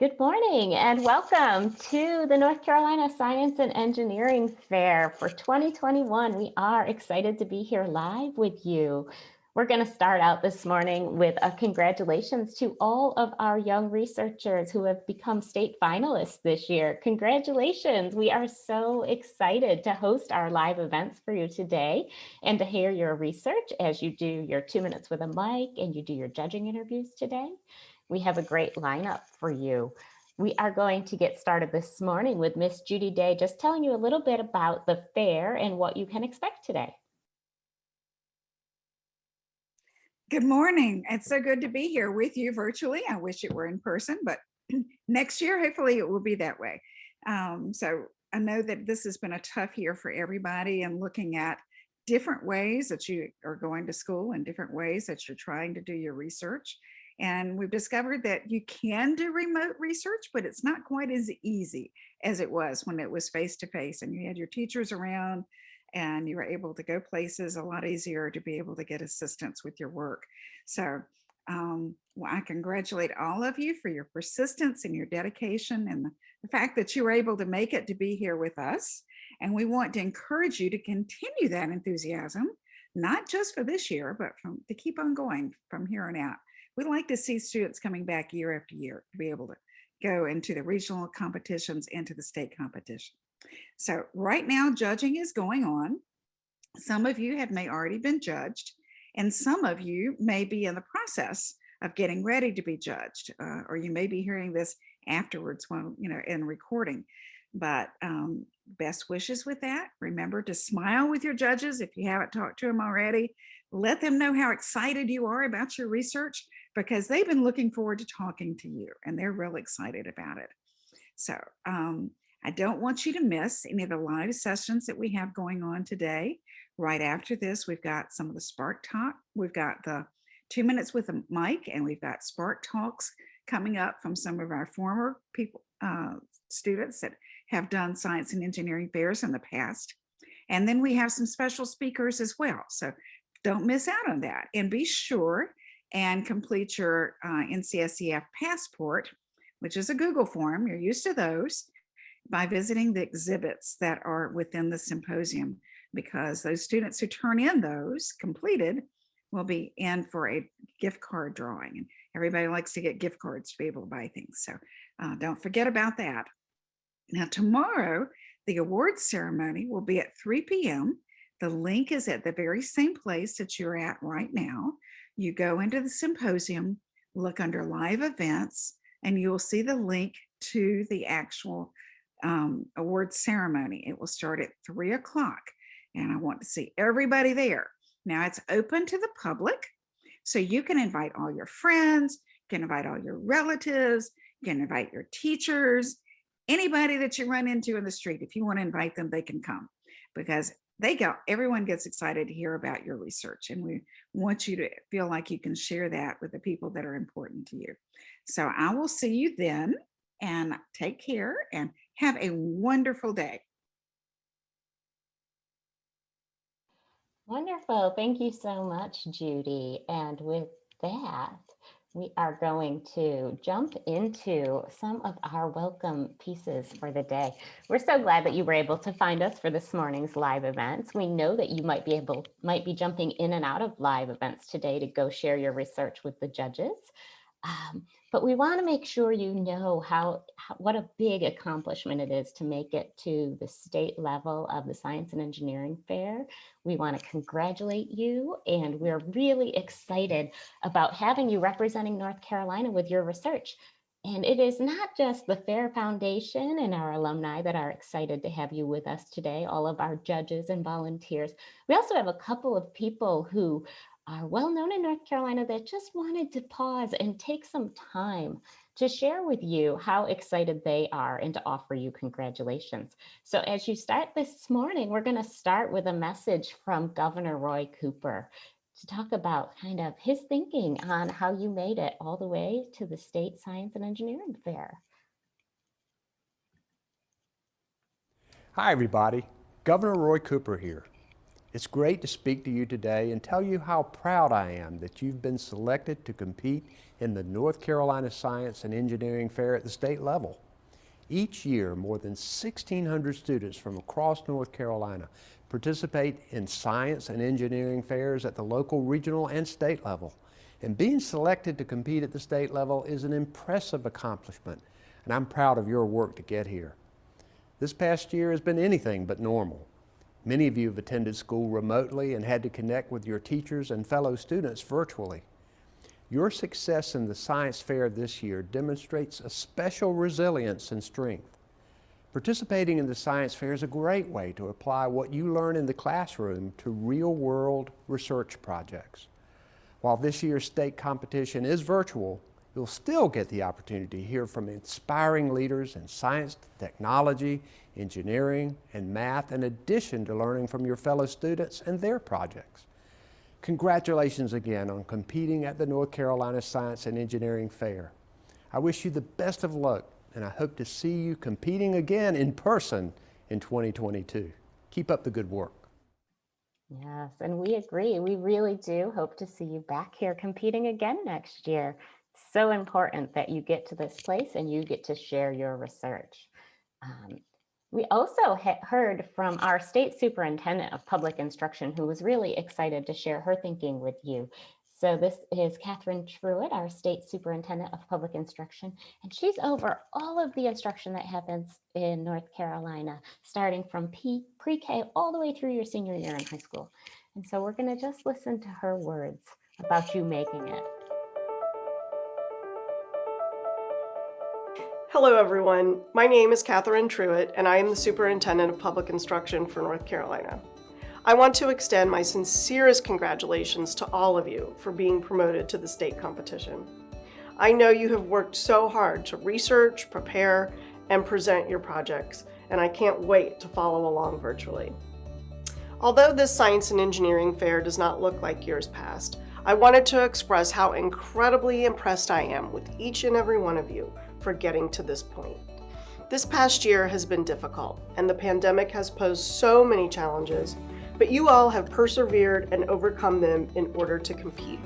Good morning and welcome to the North Carolina Science and Engineering Fair for 2021. We are excited to be here live with you. We're going to start out this morning with a congratulations to all of our young researchers who have become state finalists this year. Congratulations. We are so excited to host our live events for you today and to hear your research as you do your 2 minutes with a mic and you do your judging interviews today. We have a great lineup for you. We are going to get started this morning with Miss Judy Day, just telling you a little bit about the fair and what you can expect today. Good morning. It's so good to be here with you virtually. I wish it were in person, but next year, hopefully it will be that way. So I know that this has been a tough year for everybody, and looking at different ways that you are going to school and different ways that you're trying to do your research. And we've discovered that you can do remote research, but it's not quite as easy as it was when it was face-to-face and you had your teachers around and you were able to go places a lot easier to be able to get assistance with your work. So well, I congratulate all of you for your persistence and your dedication and the fact that you were able to make it to be here with us. And we want to encourage you to continue that enthusiasm, not just for this year, but to keep on going from here on out. We'd like to see students coming back year after year to be able to go into the regional competitions, into the state competition. So right now, judging is going on. Some of you may already been judged, and some of you may be in the process of getting ready to be judged, or you may be hearing this afterwards when, in recording. But best wishes with that. Remember to smile with your judges if you haven't talked to them already. Let them know how excited you are about your research, because they've been looking forward to talking to you and they're really excited about it. So I don't want you to miss any of the live sessions that we have going on today. Right after this, we've got some of the Spark Talk. We've got the 2 minutes with a mic, and we've got Spark Talks coming up from some of our former students that have done science and engineering fairs in the past. And then we have some special speakers as well. So don't miss out on that. And be sure and complete your NCSEF passport, which is a Google form. You're used to those, by visiting the exhibits that are within the symposium, because those students who turn in those completed will be in for a gift card drawing. And everybody likes to get gift cards to be able to buy things. So don't forget about that. Now, tomorrow, the awards ceremony will be at 3 p.m. The link is at the very same place that you're at right now. You go into the symposium, look under live events, and you'll see the link to the actual award ceremony. It will start at 3 o'clock, and I want to see everybody there. Now, it's open to the public, so you can invite all your friends, you can invite all your relatives, you can invite your teachers, anybody that you run into in the street. If you want to invite them, they can come, because everyone gets excited to hear about your research, and we want you to feel like you can share that with the people that are important to you. So I will see you then, and take care and have a wonderful day. Wonderful. Thank you so much, Judy. And with that, we are going to jump into some of our welcome pieces for the day. We're so glad that you were able to find us for this morning's live events. We know that you might be jumping in and out of live events today to go share your research with the judges. But we want to make sure you know what a big accomplishment it is to make it to the state level of the Science and Engineering Fair. We want to congratulate you, and we're really excited about having you representing North Carolina with your research. And it is not just the Fair Foundation and our alumni that are excited to have you with us today, all of our judges and volunteers. We also have a couple of people who are well known in North Carolina that just wanted to pause and take some time to share with you how excited they are and to offer you congratulations. So as you start this morning, we're going to start with a message from Governor Roy Cooper to talk about kind of his thinking on how you made it all the way to the State Science and Engineering Fair. Hi, everybody. Governor Roy Cooper here. It's great to speak to you today and tell you how proud I am that you've been selected to compete in the North Carolina Science and Engineering Fair at the state level. Each year, more than 1,600 students from across North Carolina participate in science and engineering fairs at the local, regional, and state level. And being selected to compete at the state level is an impressive accomplishment, and I'm proud of your work to get here. This past year has been anything but normal. Many of you have attended school remotely and had to connect with your teachers and fellow students virtually. Your success in the science fair this year demonstrates a special resilience and strength. Participating in the science fair is a great way to apply what you learn in the classroom to real-world research projects. While this year's state competition is virtual, you'll still get the opportunity to hear from inspiring leaders in science, technology, engineering, and math, in addition to learning from your fellow students and their projects. Congratulations again on competing at the North Carolina Science and Engineering Fair. I wish you the best of luck, and I hope to see you competing again in person in 2022. Keep up the good work. Yes, and we agree. We really do hope to see you back here competing again next year. So important that you get to this place and you get to share your research. We also heard from our state superintendent of public instruction, who was really excited to share her thinking with you. So this is Catherine Truett, our state superintendent of public instruction, and she's over all of the instruction that happens in North Carolina, starting from pre-K all the way through your senior year in high school. And so we're going to just listen to her words about you making it. Hello, everyone. My name is Catherine Truett, and I am the Superintendent of Public Instruction for North Carolina. I want to extend my sincerest congratulations to all of you for being promoted to the state competition. I know you have worked so hard to research, prepare, and present your projects, and I can't wait to follow along virtually. Although this science and engineering fair does not look like years past, I wanted to express how incredibly impressed I am with each and every one of you for getting to this point. This past year has been difficult, and the pandemic has posed so many challenges, but you all have persevered and overcome them in order to compete.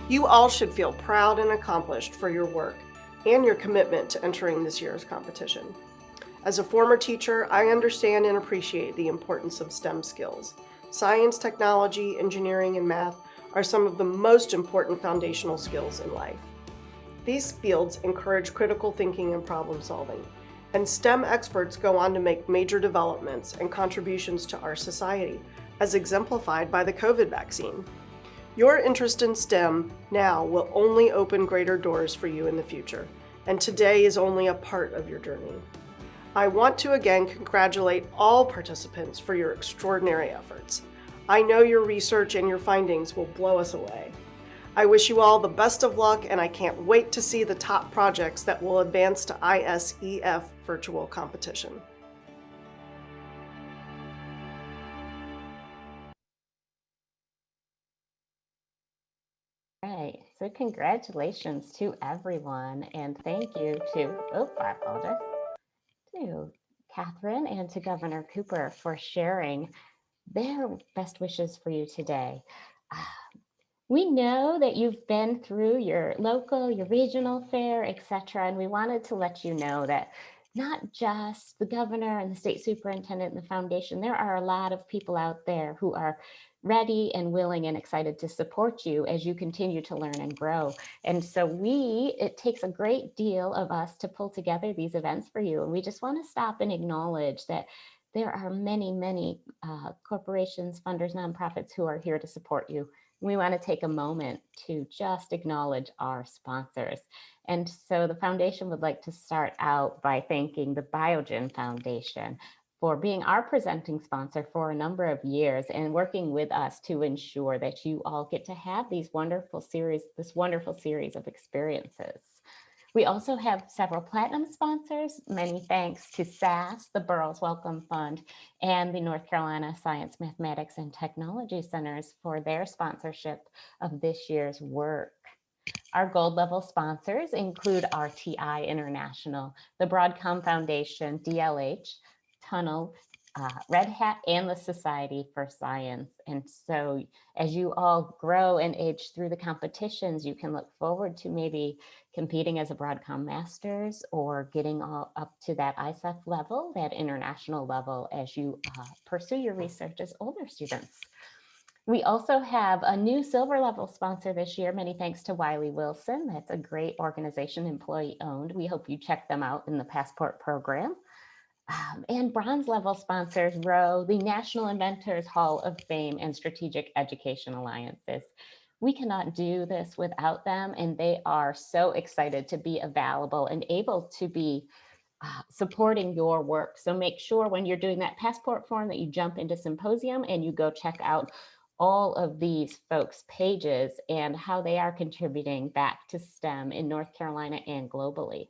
You all should feel proud and accomplished for your work and your commitment to entering this year's competition. As a former teacher, I understand and appreciate the importance of STEM skills. Science, technology, engineering, and math are some of the most important foundational skills in life. These fields encourage critical thinking and problem solving, and STEM experts go on to make major developments and contributions to our society, as exemplified by the COVID vaccine. Your interest in STEM now will only open greater doors for you in the future, and today is only a part of your journey. I want to again congratulate all participants for your extraordinary efforts. I know your research and your findings will blow us away. I wish you all the best of luck, and I can't wait to see the top projects that will advance to ISEF virtual competition. Right, so congratulations to everyone, and thank you to, I apologize, to Catherine and to Governor Cooper for sharing their best wishes for you today. We know that you've been through your local, your regional fair, etc., and we wanted to let you know that not just the governor and the state superintendent and the foundation, there are a lot of people out there who are ready and willing and excited to support you as you continue to learn and grow. And so it takes a great deal of us to pull together these events for you. And we just want to stop and acknowledge that there are many, many corporations, funders, nonprofits who are here to support you. We want to take a moment to just acknowledge our sponsors. And so the foundation would like to start out by thanking the Biogen Foundation for being our presenting sponsor for a number of years and working with us to ensure that you all get to have this wonderful series of experiences. We also have several platinum sponsors. Many thanks to SAS, the Burroughs Welcome Fund, and the North Carolina Science, Mathematics, and Technology Centers for their sponsorship of this year's work. Our gold level sponsors include RTI International, the Broadcom Foundation, DLH, Tunnel, Red Hat and the Society for Science. And so as you all grow and age through the competitions, you can look forward to maybe competing as a Broadcom Masters or getting all up to that ISEF level, that international level, as you pursue your research as older students. We also have a new silver level sponsor this year. Many thanks to Wiley Wilson. That's a great organization, employee owned. We hope you check them out in the Passport program. And bronze level sponsors row the National Inventors Hall of Fame and Strategic Education Alliances. We cannot do this without them, and they are so excited to be available and able to be supporting your work. So make sure when you're doing that passport form that you jump into Symposium and you go check out all of these folks' pages and how they are contributing back to STEM in North Carolina and globally.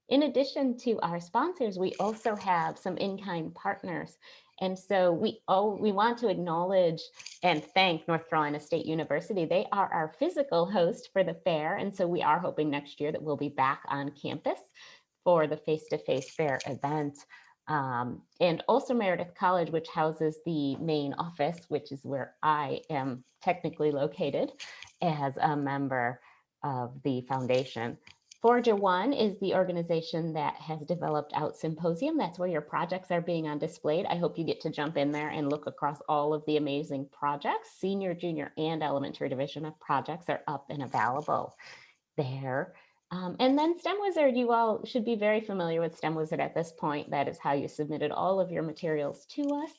In addition to our sponsors, we also have some in-kind partners. And so we want to acknowledge and thank North Carolina State University. They are our physical host for the fair. And so we are hoping next year that we'll be back on campus for the face-to-face fair event. And also Meredith College, which houses the main office, which is where I am technically located as a member of the foundation. Forager One is the organization that has developed Out Symposium. That's where your projects are being on displayed. I hope you get to jump in there and look across all of the amazing projects. Senior, junior, and elementary division of projects are up and available there. And then STEM Wizard, you all should be very familiar with STEM Wizard at this point. That is how you submitted all of your materials to us.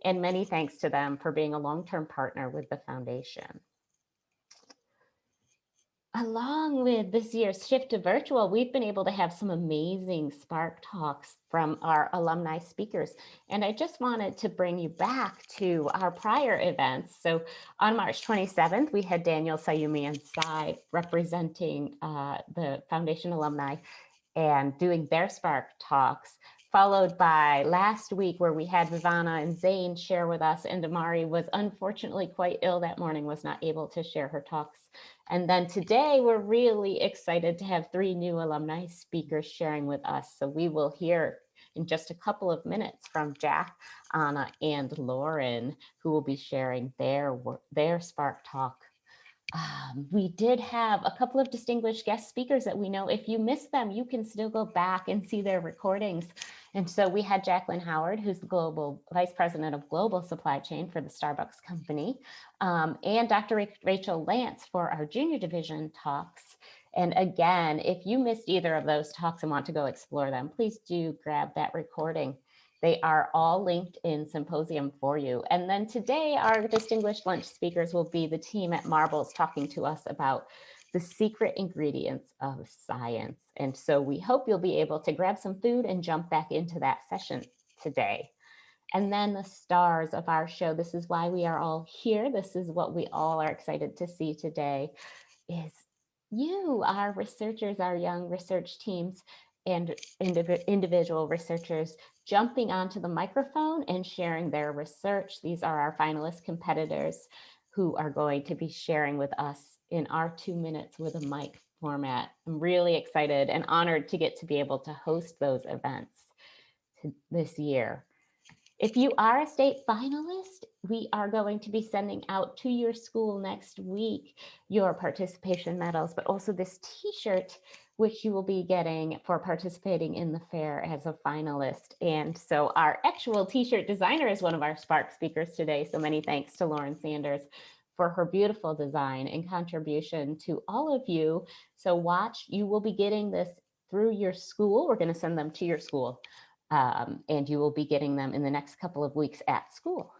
And many thanks to them for being a long-term partner with the foundation. Along with this year's shift to virtual, we've been able to have some amazing Spark Talks from our alumni speakers. And I just wanted to bring you back to our prior events. So on March 27th, we had Daniel Sayumi and Sai representing the foundation alumni and doing their Spark Talks, followed by last week where we had Vivana and Zane share with us, and Amari was unfortunately quite ill that morning, was not able to share her talks. And then today we're really excited to have 3 new alumni speakers sharing with us. So we will hear in just a couple of minutes from Jack, Anna, and Lauryn, who will be sharing their Spark Talk. We did have a couple of distinguished guest speakers that we know if you missed them, you can still go back and see their recordings. And so we had Jacqueline Howard, who's the Global Vice President of Global Supply Chain for the Starbucks Company, and Dr. Rachel Lance for our junior division talks. And again, if you missed either of those talks and want to go explore them, please do grab that recording. They are all linked in Symposium for you. And then today, our distinguished lunch speakers will be the team at Marbles talking to us about the secret ingredients of science. And so we hope you'll be able to grab some food and jump back into that session today. And then the stars of our show, this is why we are all here. This is what we all are excited to see today, is you, our researchers, our young research teams, and individual researchers jumping onto the microphone and sharing their research. These are our finalist competitors who are going to be sharing with us in our 2 minutes with a mic format. I'm really excited and honored to get to be able to host those events this year. If you are a state finalist, we are going to be sending out to your school next week your participation medals, but also this t-shirt, which you will be getting for participating in the fair as a finalist. And so our actual t-shirt designer is one of our Spark speakers today. So many thanks to Lauryn Sanders for her beautiful design and contribution to all of you. So watch, you will be getting this through your school. We're going to send them to your school. And you will be getting them in the next couple of weeks at school.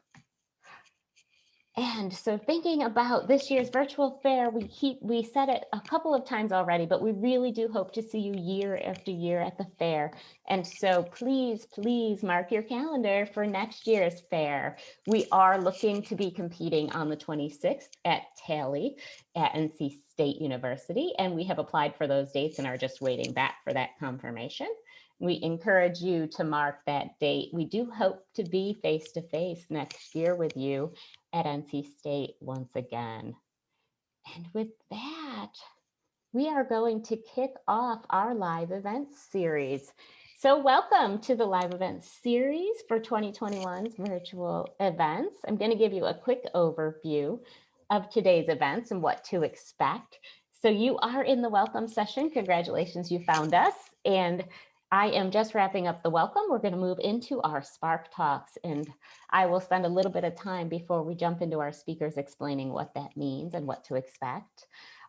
And so thinking about this year's virtual fair, we said it a couple of times already, but we really do hope to see you year after year at the fair. And so please, please mark your calendar for next year's fair. We are looking to be competing on the 26th at Talley at NC State University, and we have applied for those dates and are just waiting back for that confirmation. We encourage you to mark that date. We do hope to be face-to-face next year with you at NC State once again. And with that, we are going to kick off our live events series. So welcome to the live event series for 2021's virtual events. I'm going to give you a quick overview of today's events and what to expect. So you are in the welcome session. Congratulations, you found us. And I am just wrapping up the welcome. We're going to move into our Spark Talks, and I will spend a little bit of time before we jump into our speakers explaining what that means and what to expect.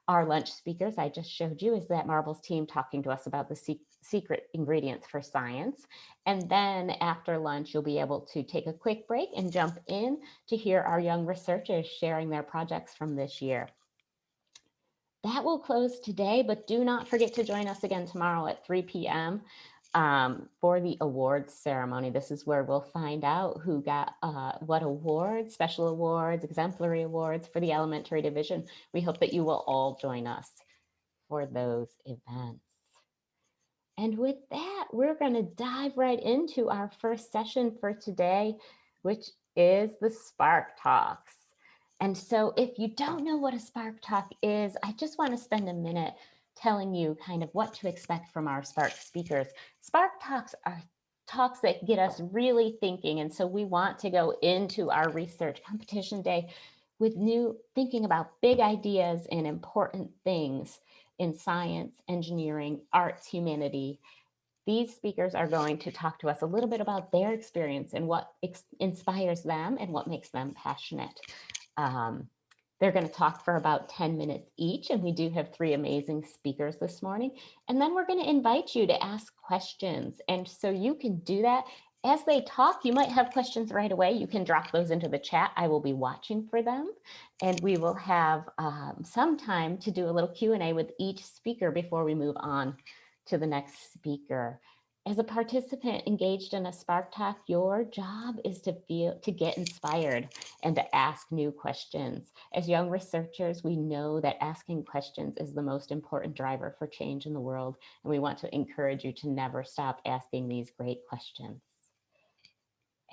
Our lunch speakers I just showed you is that Marbles team talking to us about the secret ingredients for science. And then after lunch, you'll be able to take a quick break and jump in to hear our young researchers sharing their projects from this year. That will close today, but do not forget to join us again tomorrow at 3 p.m. For the awards ceremony. This is where we'll find out who got what awards, special awards, exemplary awards for the elementary division. We hope that you will all join us for those events. And with that, we're going to dive right into our first session for today, which is the Spark Talks. And so if you don't know what a Spark Talk is, I just want to spend a minute telling you kind of what to expect from our Spark speakers. Spark Talks are talks that get us really thinking. And so we want to go into our research competition day with thinking about big ideas and important things in science, engineering, arts, humanity. These speakers are going to talk to us a little bit about their experience and what inspires them and what makes them passionate. They're going to talk for about 10 minutes each, and we do have 3 amazing speakers this morning. And then we're going to invite you to ask questions. And so you can do that. As they talk, you might have questions right away. You can drop those into the chat. I will be watching for them. And we will have some time to do a little Q&A with each speaker before we move on to the next speaker. As a participant engaged in a Spark Talk, your job is to get inspired and to ask new questions. As young researchers, we know that asking questions is the most important driver for change in the world, and we want to encourage you to never stop asking these great questions.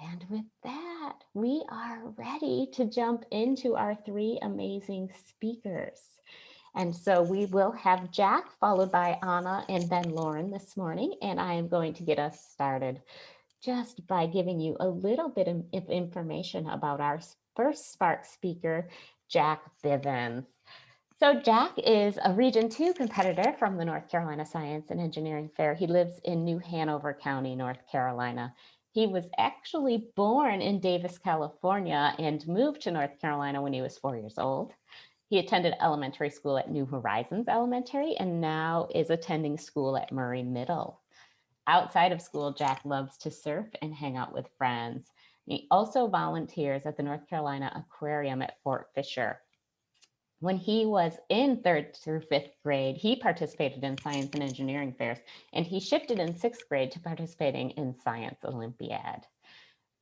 And with that, we are ready to jump into our 3 amazing speakers. And so we will have Jack, followed by Anna, and then Lauryn this morning. And I am going to get us started just by giving you a little bit of information about our first Spark speaker, Jack Bivens. So Jack is a Region 2 competitor from the North Carolina Science and Engineering Fair. He lives in New Hanover County, North Carolina. He was actually born in Davis, California, and moved to North Carolina when he was 4 years old. He attended elementary school at New Horizons Elementary and now is attending school at Murray Middle. Outside of school, Jack loves to surf and hang out with friends. He also volunteers at the North Carolina Aquarium at Fort Fisher. When he was in 3rd through 5th grade, he participated in science and engineering fairs, and he shifted in 6th grade to participating in Science Olympiad.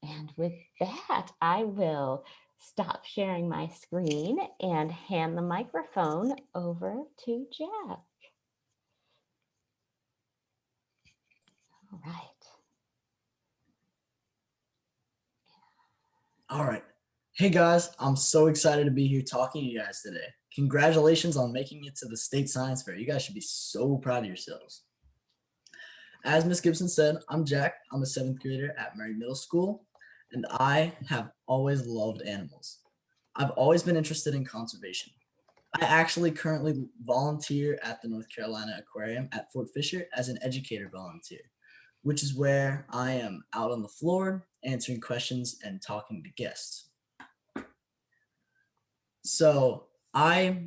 And with that, I will stop sharing my screen and hand the microphone over to Jack. All right. All right. Hey guys, I'm so excited to be here talking to you guys today. Congratulations on making it to the State Science Fair. You guys should be so proud of yourselves. As Ms. Gibson said, I'm Jack. I'm a 7th grader at Murray Middle School, and I have always loved animals. I've always been interested in conservation. I actually currently volunteer at the North Carolina Aquarium at Fort Fisher as an educator volunteer, which is where I am out on the floor answering questions and talking to guests. So I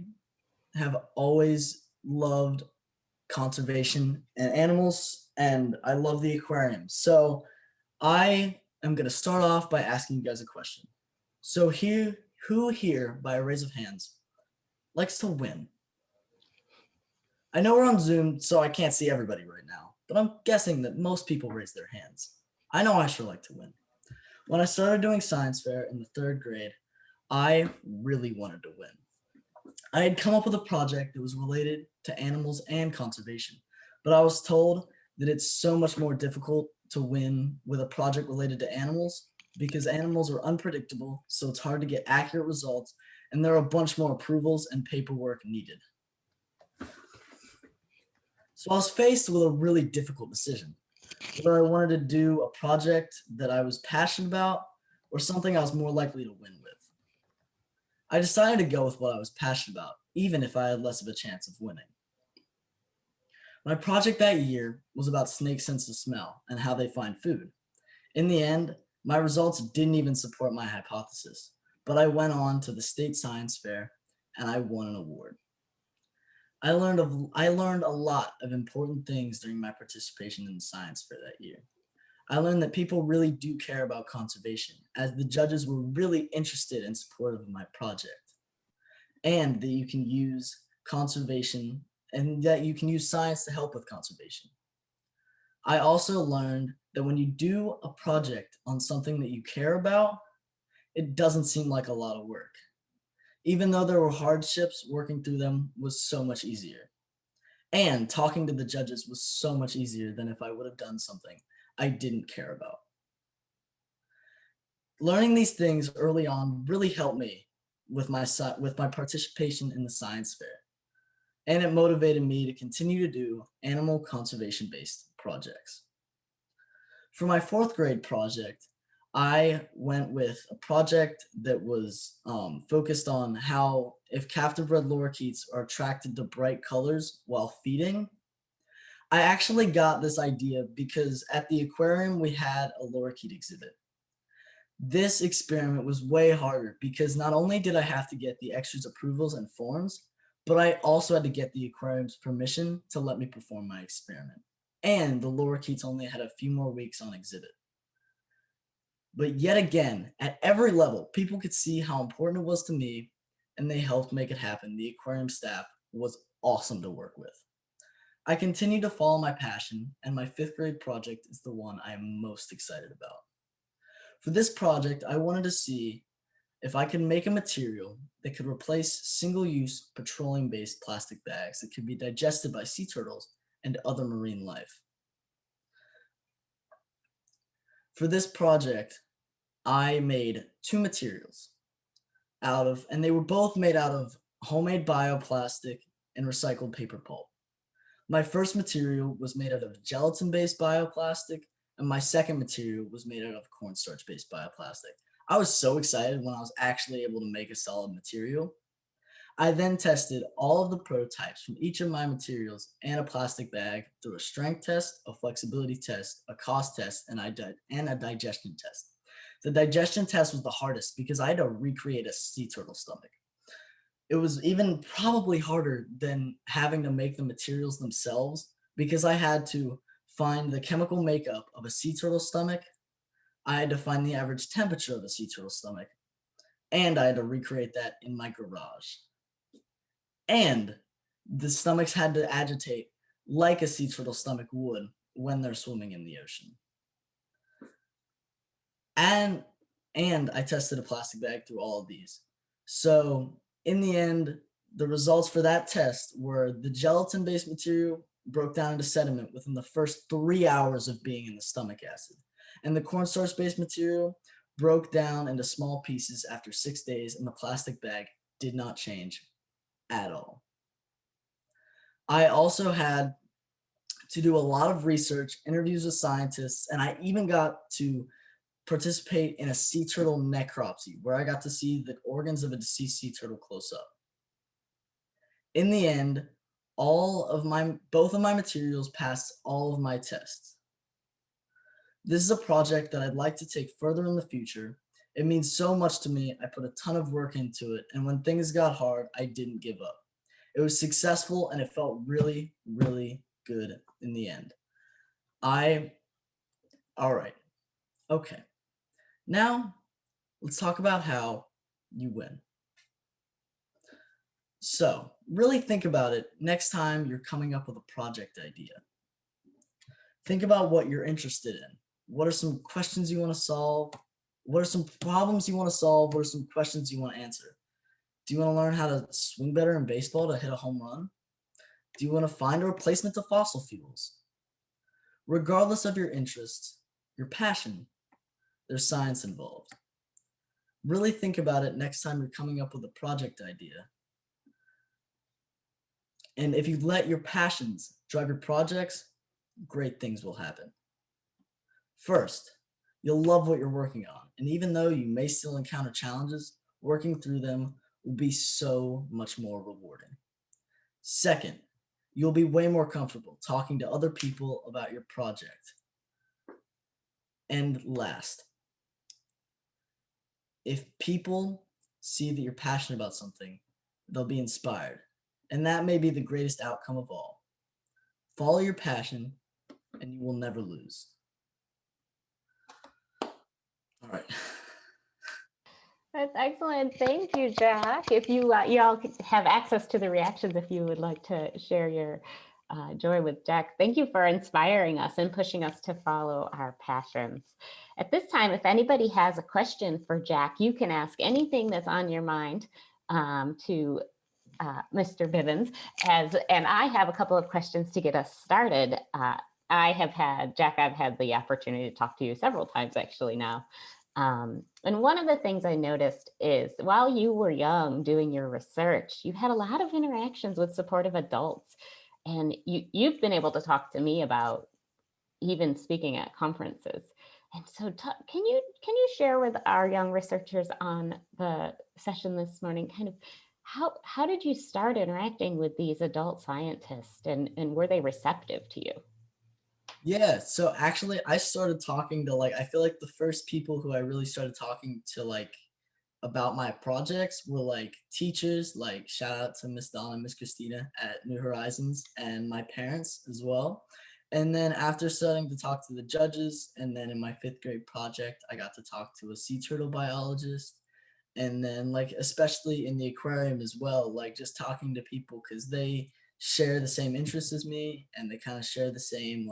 have always loved conservation and animals, and I love the aquarium. So I am going to start off by asking you guys a question. So who here, by a raise of hands, likes to win? I know we're on Zoom, so I can't see everybody right now, but I'm guessing that most people raise their hands. I know I sure like to win. When I started doing science fair in the 3rd grade, I really wanted to win. I had come up with a project that was related to animals and conservation, but I was told that it's so much more difficult to win with a project related to animals because animals are unpredictable, so it's hard to get accurate results, and there are a bunch more approvals and paperwork needed. So I was faced with a really difficult decision. whether I wanted to do a project that I was passionate about or something I was more likely to win with. I decided to go with what I was passionate about, even if I had less of a chance of winning. My project that year was about snakes' sense of smell and how they find food. In the end, my results didn't even support my hypothesis, but I went on to the state science fair and I won an award. I learned a lot of important things during my participation in the science fair that year. I learned that people really do care about conservation, as the judges were really interested and supportive of my project, and that you can use conservation and that you can use science to help with conservation. I also learned that when you do a project on something that you care about, it doesn't seem like a lot of work. Even though there were hardships, working through them was so much easier. And talking to the judges was so much easier than if I would have done something I didn't care about. Learning these things early on really helped me with my participation in the science fair. And it motivated me to continue to do animal conservation-based projects. For my 4th grade project, I went with a project that was focused on how if captive red lorikeets are attracted to bright colors while feeding. I actually got this idea because at the aquarium we had a lorikeet exhibit. This experiment was way harder because not only did I have to get the extras' approvals and forms, but I also had to get the aquarium's permission to let me perform my experiment. And the lorikeets only had a few more weeks on exhibit. But yet again, at every level, people could see how important it was to me, and they helped make it happen. The aquarium staff was awesome to work with. I continue to follow my passion, and my 5th grade project is the one I am most excited about. For this project, I wanted to see if I could make a material that could replace single-use petroleum-based plastic bags that could be digested by sea turtles and other marine life. For this project, I made 2 materials and they were both made out of homemade bioplastic and recycled paper pulp. My first material was made out of gelatin-based bioplastic, and my second material was made out of cornstarch-based bioplastic. I was so excited when I was actually able to make a solid material. I then tested all of the prototypes from each of my materials and a plastic bag through a strength test, a flexibility test, a cost test, and a digestion test. The digestion test was the hardest because I had to recreate a sea turtle stomach. It was even probably harder than having to make the materials themselves because I had to find the chemical makeup of a sea turtle stomach. I had to find the average temperature of a sea turtle stomach, and I had to recreate that in my garage. And the stomachs had to agitate like a sea turtle stomach would when they're swimming in the ocean. And I tested a plastic bag through all of these. So in the end, the results for that test were the gelatin-based material broke down into sediment within the first 3 hours of being in the stomach acid. And the cornstarch-based material broke down into small pieces after 6 days, and the plastic bag did not change at all. I also had to do a lot of research, interviews with scientists, and I even got to participate in a sea turtle necropsy where I got to see the organs of a deceased sea turtle close up. In the end, both of my materials passed all of my tests. This is a project that I'd like to take further in the future. It means so much to me. I put a ton of work into it, and when things got hard, I didn't give up. It was successful, and it felt really, really good in the end. All right. Okay. Now, let's talk about how you win. So, really think about it next time you're coming up with a project idea. Think about what you're interested in. What are some questions you want to solve? What are some problems you want to solve? What are some questions you want to answer? Do you want to learn how to swing better in baseball to hit a home run? Do you want to find a replacement to fossil fuels? Regardless of your interests, your passion, there's science involved. Really think about it next time you're coming up with a project idea. And if you let your passions drive your projects, great things will happen. First, you'll love what you're working on. And even though you may still encounter challenges, working through them will be so much more rewarding. Second, you'll be way more comfortable talking to other people about your project. And last, if people see that you're passionate about something, they'll be inspired. And that may be the greatest outcome of all. Follow your passion, and you will never lose. All right. That's excellent. Thank you, Jack. If you all have access to the reactions, if you would like to share your joy with Jack. Thank you for inspiring us and pushing us to follow our passions. At this time, if anybody has a question for Jack, you can ask anything that's on your mind to Mr. Bivens. And I have a couple of questions to get us started. I've had the opportunity to talk to you several times actually now. And one of the things I noticed is while you were young doing your research, you had a lot of interactions with supportive adults. And you've been able to talk to me about even speaking at conferences. And so can you share with our young researchers on the session this morning kind of how did you start interacting with these adult scientists and were they receptive to you? Yeah, so actually I started talking to I feel like the first people who I really started talking to about my projects were teachers, shout out to Miss Donna and Miss Christina at New Horizons and my parents as well. And then after starting to talk to the judges, and then in my 5th grade project, I got to talk to a sea turtle biologist. And then especially in the aquarium as well, just talking to people because they share the same interests as me and they kind of share the same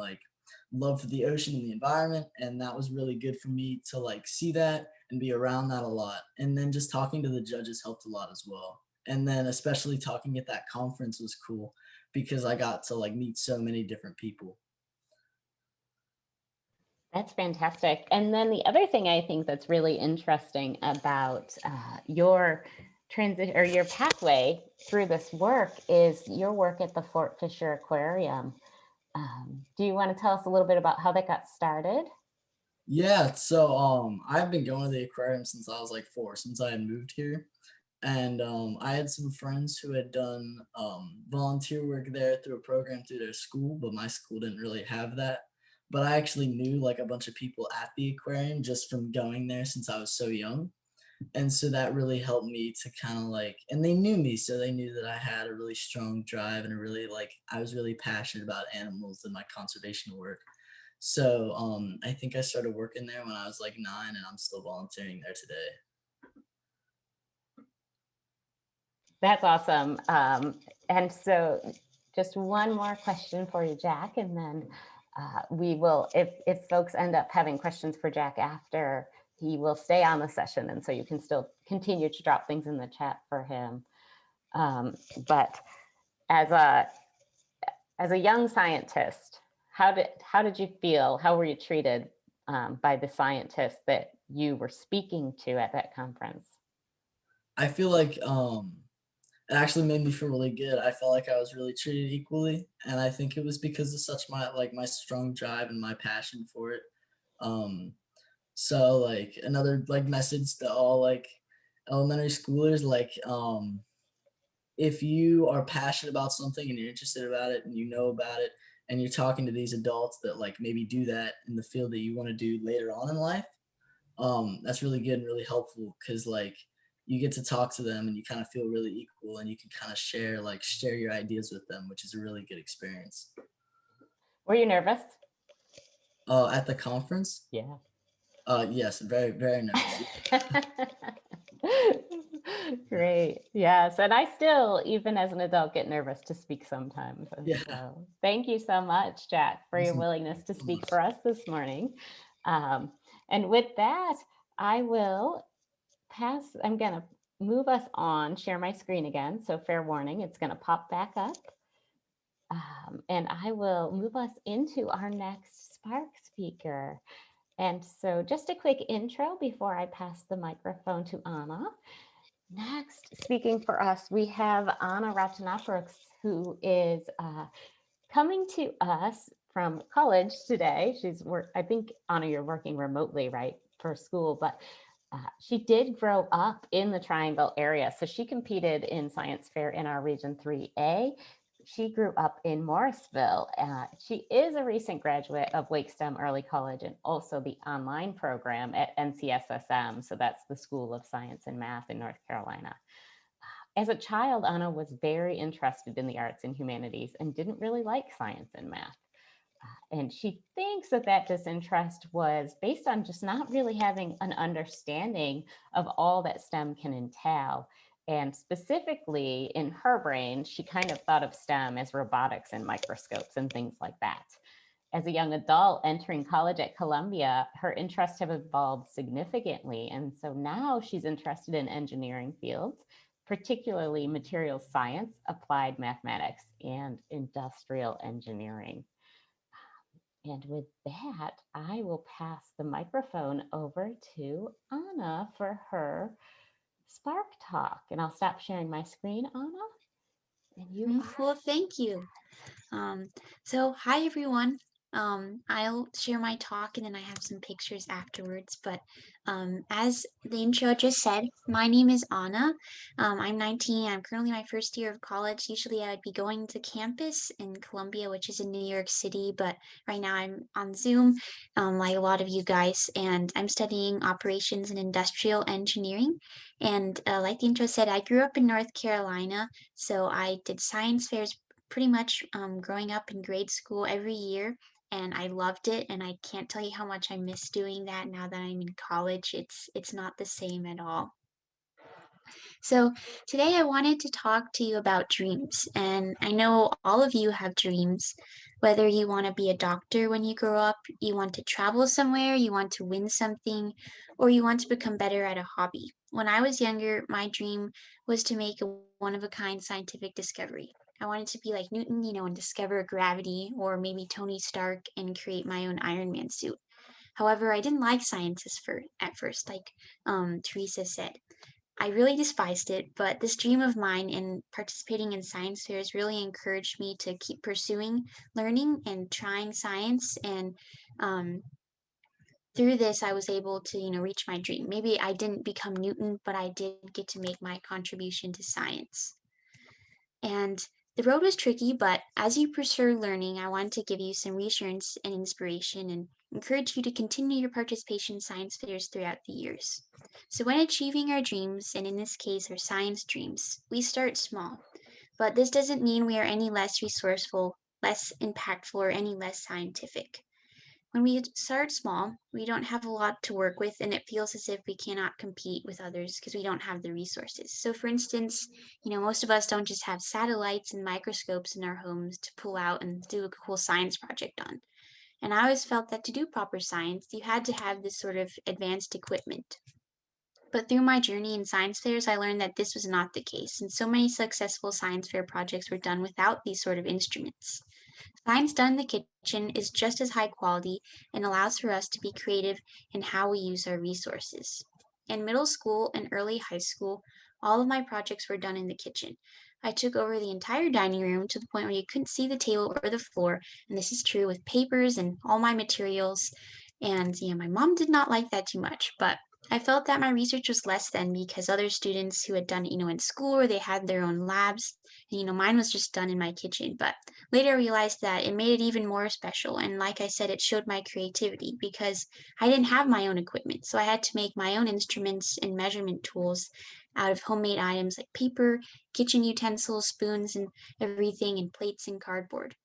love for the ocean and the environment. And that was really good for me to see that and be around that a lot. And then just talking to the judges helped a lot as well. And then especially talking at that conference was cool because I got to meet so many different people. That's fantastic. And then the other thing I think that's really interesting about your transition or your pathway through this work is your work at the Fort Fisher Aquarium. Do you want to tell us a little bit about how that got started? Yeah, so I've been going to the aquarium since I was 4, since I had moved here. And I had some friends who had done volunteer work there through a program through their school, but my school didn't really have that. But I actually knew a bunch of people at the aquarium just from going there since I was so young. And so that really helped me to kind of and they knew me, so they knew that I had a really strong drive and a really I was really passionate about animals and my conservation work. So I think I started working there when I was 9, and I'm still volunteering there today. That's awesome. And so just one more question for you, Jack, and then we will, if folks end up having questions for Jack after, he will stay on the session. And so you can still continue to drop things in the chat for him. But as a young scientist, how did you feel? How were you treated by the scientists that you were speaking to at that conference? I feel it actually made me feel really good. I felt like I was really treated equally, and I think it was because of such my strong drive and my passion for it. So another message to all elementary schoolers, if you are passionate about something and you're interested about it and you know about it and you're talking to these adults that maybe do that in the field that you want to do later on in life, that's really good and really helpful because you get to talk to them and you kind of feel really equal and you can kind of share your ideas with them, which is a really good experience. Were you nervous? At the conference? Yeah. Yes, very, very nervous. Great. Yes. And I still, even as an adult, get nervous to speak sometimes. And Yeah. so thank you so much, Jack, for your willingness to speak for us this morning. And with that, I'm going to move us on, share my screen again. So fair warning, it's going to pop back up. And I will move us into our next Spark speaker. And so just a quick intro before I pass the microphone to Anna. Next, speaking for us, we have Anna Ratanaphruks, who is coming to us from college today. I think, Anna, you're working remotely, right, for school, but she did grow up in the Triangle area. So she competed in science fair in our Region 3A. She grew up in Morrisville. She is a recent graduate of Wake STEM Early College and also the online program at NCSSM. So that's the School of Science and Math in North Carolina. As a child, Anna was very interested in the arts and humanities and didn't really like science and math. And she thinks that disinterest was based on just not really having an understanding of all that STEM can entail. And specifically in her brain, she kind of thought of STEM as robotics and microscopes and things like that. As a young adult entering college at Columbia, her interests have evolved significantly. And so now she's interested in engineering fields, particularly materials science, applied mathematics, and industrial engineering. And with that, I will pass the microphone over to Anna for her Spark Talk. And I'll stop sharing my screen, Anna. And you Well, thank you. So hi everyone. I'll share my talk and then I have some pictures afterwards. But as the intro just said, my name is Anna. I'm 19. I'm currently in my first year of college. Usually I would be going to campus in Columbia, which is in New York City, but right now I'm on Zoom, like a lot of you guys, and I'm studying operations and industrial engineering. And like the intro said, I grew up in North Carolina, so I did science fairs pretty much growing up in grade school every year, and I loved it, and I can't tell you how much I miss doing that now that I'm in college. It's not the same at all. So today I wanted to talk to you about dreams, and I know all of you have dreams. Whether you want to be a doctor when you grow up, you want to travel somewhere, you want to win something, or you want to become better at a hobby. When I was younger, my dream was to make a one-of-a-kind scientific discovery. I wanted to be like Newton, and discover gravity, or maybe Tony Stark and create my own Iron Man suit. However, I didn't like science at first, like Teresa said. I really despised it, but this dream of mine in participating in science fairs really encouraged me to keep pursuing learning and trying science. And um, through this, I was able to, reach my dream. Maybe I didn't become Newton, but I did get to make my contribution to science. And the road was tricky, but as you pursue learning, I wanted to give you some reassurance and inspiration and encourage you to continue your participation in science fairs throughout the years. So, when achieving our dreams, and in this case, our science dreams, we start small. But this doesn't mean we are any less resourceful, less impactful, or any less scientific. When we start small, we don't have a lot to work with, and it feels as if we cannot compete with others because we don't have the resources. So, for instance, most of us don't just have satellites and microscopes in our homes to pull out and do a cool science project on. And I always felt that to do proper science, you had to have this sort of advanced equipment. But through my journey in science fairs, I learned that this was not the case, and so many successful science fair projects were done without these sort of instruments. Science done in the kitchen is just as high quality and allows for us to be creative in how we use our resources. In middle school and early high school, all of my projects were done in the kitchen. I took over the entire dining room to the point where you couldn't see the table or the floor, and this is true with papers and all my materials. And my mom did not like that too much, but I felt that my research was less than because other students who had done it, in school or they had their own labs, and mine was just done in my kitchen. But later I realized that it made it even more special. And like I said, it showed my creativity because I didn't have my own equipment. So I had to make my own instruments and measurement tools out of homemade items like paper, kitchen utensils, spoons, and everything, and plates and cardboard.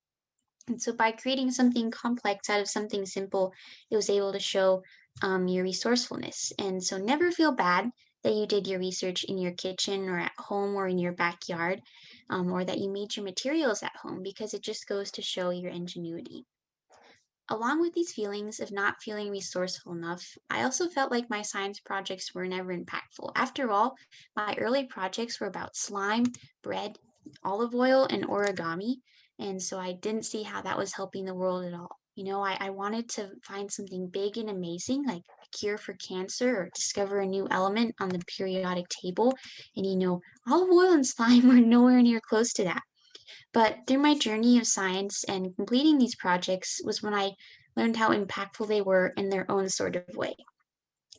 And so by creating something complex out of something simple, it was able to show your resourcefulness. And so never feel bad that you did your research in your kitchen or at home or in your backyard, or that you made your materials at home, because it just goes to show your ingenuity. Along with these feelings of not feeling resourceful enough, I also felt like my science projects were never impactful. After all, my early projects were about slime, bread, olive oil, and origami, and so I didn't see how that was helping the world at all. I wanted to find something big and amazing, like a cure for cancer or discover a new element on the periodic table, and olive oil and slime were nowhere near close to that. But through my journey of science and completing these projects was when I learned how impactful they were in their own sort of way.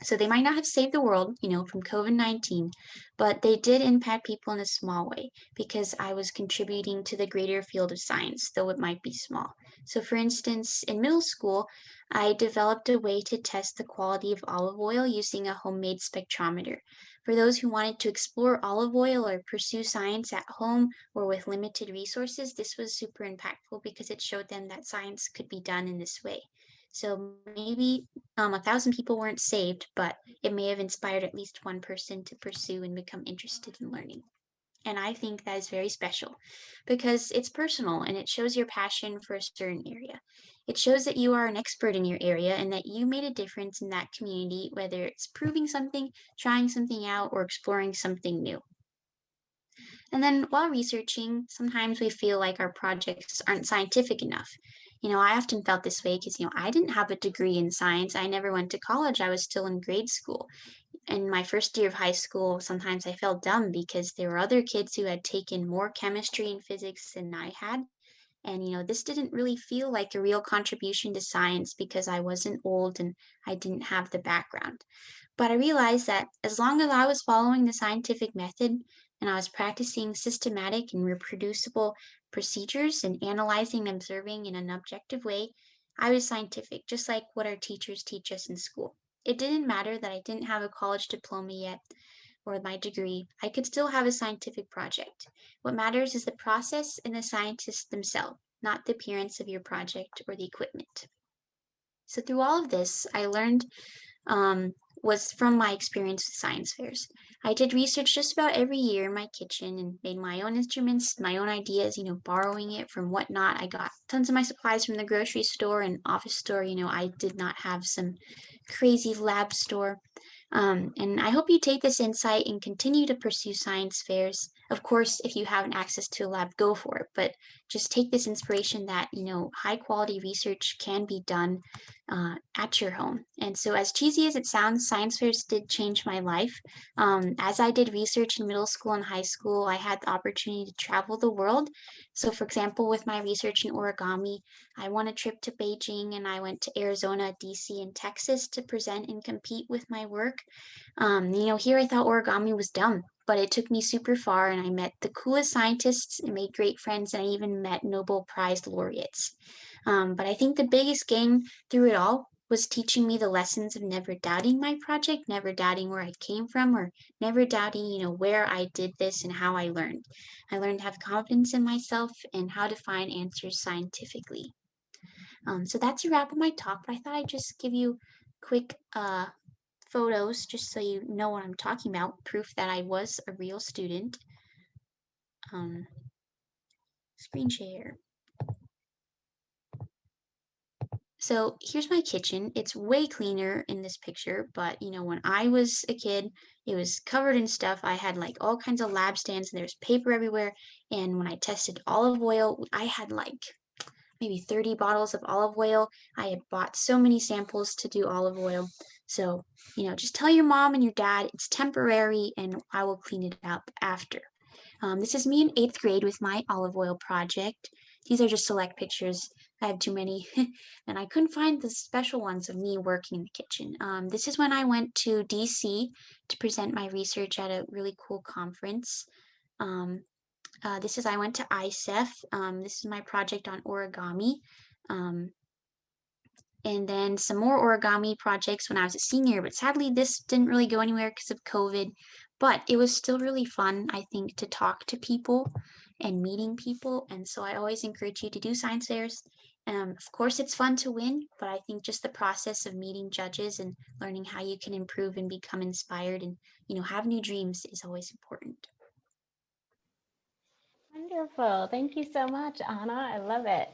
So they might not have saved the world, from COVID-19, but they did impact people in a small way because I was contributing to the greater field of science, though it might be small. So for instance, in middle school, I developed a way to test the quality of olive oil using a homemade spectrometer. For those who wanted to explore olive oil or pursue science at home or with limited resources, this was super impactful because it showed them that science could be done in this way. So maybe 1,000 people weren't saved, but it may have inspired at least one person to pursue and become interested in learning. And I think that is very special because it's personal and it shows your passion for a certain area. It shows that you are an expert in your area and that you made a difference in that community, whether it's proving something, trying something out, or exploring something new. And then while researching, sometimes we feel like our projects aren't scientific enough. I often felt this way because, I didn't have a degree in science. I never went to college. I was still in grade school. In my first year of high school, sometimes I felt dumb because there were other kids who had taken more chemistry and physics than I had. And, this didn't really feel like a real contribution to science because I wasn't old and I didn't have the background. But I realized that as long as I was following the scientific method and I was practicing systematic and reproducible procedures and analyzing and observing in an objective way, I was scientific, just like what our teachers teach us in school. It didn't matter that I didn't have a college diploma yet or my degree. I could still have a scientific project. What matters is the process and the scientists themselves, not the appearance of your project or the equipment. So through all of this, I learned was from my experience with science fairs. I did research just about every year in my kitchen and made my own instruments, my own ideas, borrowing it from whatnot. I got tons of my supplies from the grocery store and office store. I did not have some crazy lab store. And I hope you take this insight and continue to pursue science fairs. Of course, if you have access to a lab, go for it. But just take this inspiration that, high quality research can be done at your home. And so, as cheesy as it sounds, science fairs did change my life. As I did research in middle school and high school, I had the opportunity to travel the world. So, for example, with my research in origami, I won a trip to Beijing and I went to Arizona, DC, and Texas to present and compete with my work. Here I thought origami was dumb, but it took me super far and I met the coolest scientists and made great friends and I even met Nobel Prize laureates. But I think the biggest gain through it all was teaching me the lessons of never doubting my project, never doubting where I came from, or never doubting, where I did this and how I learned. I learned to have confidence in myself and how to find answers scientifically. So that's a wrap of my talk, but I thought I'd just give you quick photos just so you know what I'm talking about, proof that I was a real student. Screen share. So here's my kitchen. It's way cleaner in this picture, but when I was a kid, it was covered in stuff. I had like all kinds of lab stands and there's paper everywhere. And when I tested olive oil, I had like maybe 30 bottles of olive oil. I had bought so many samples to do olive oil. So, just tell your mom and your dad it's temporary and I will clean it up after. This is me in 8th grade with my olive oil project. These are just select pictures. I have too many, and I couldn't find the special ones of me working in the kitchen. This is when I went to DC to present my research at a really cool conference. I went to ISEF. This is my project on origami. And then some more origami projects when I was a senior, but sadly this didn't really go anywhere because of COVID. But it was still really fun, I think, to talk to people and meeting people. And so I always encourage you to do science fairs. Of course, it's fun to win, but I think just the process of meeting judges and learning how you can improve and become inspired and, have new dreams is always important. Wonderful. Thank you so much, Anna. I love it.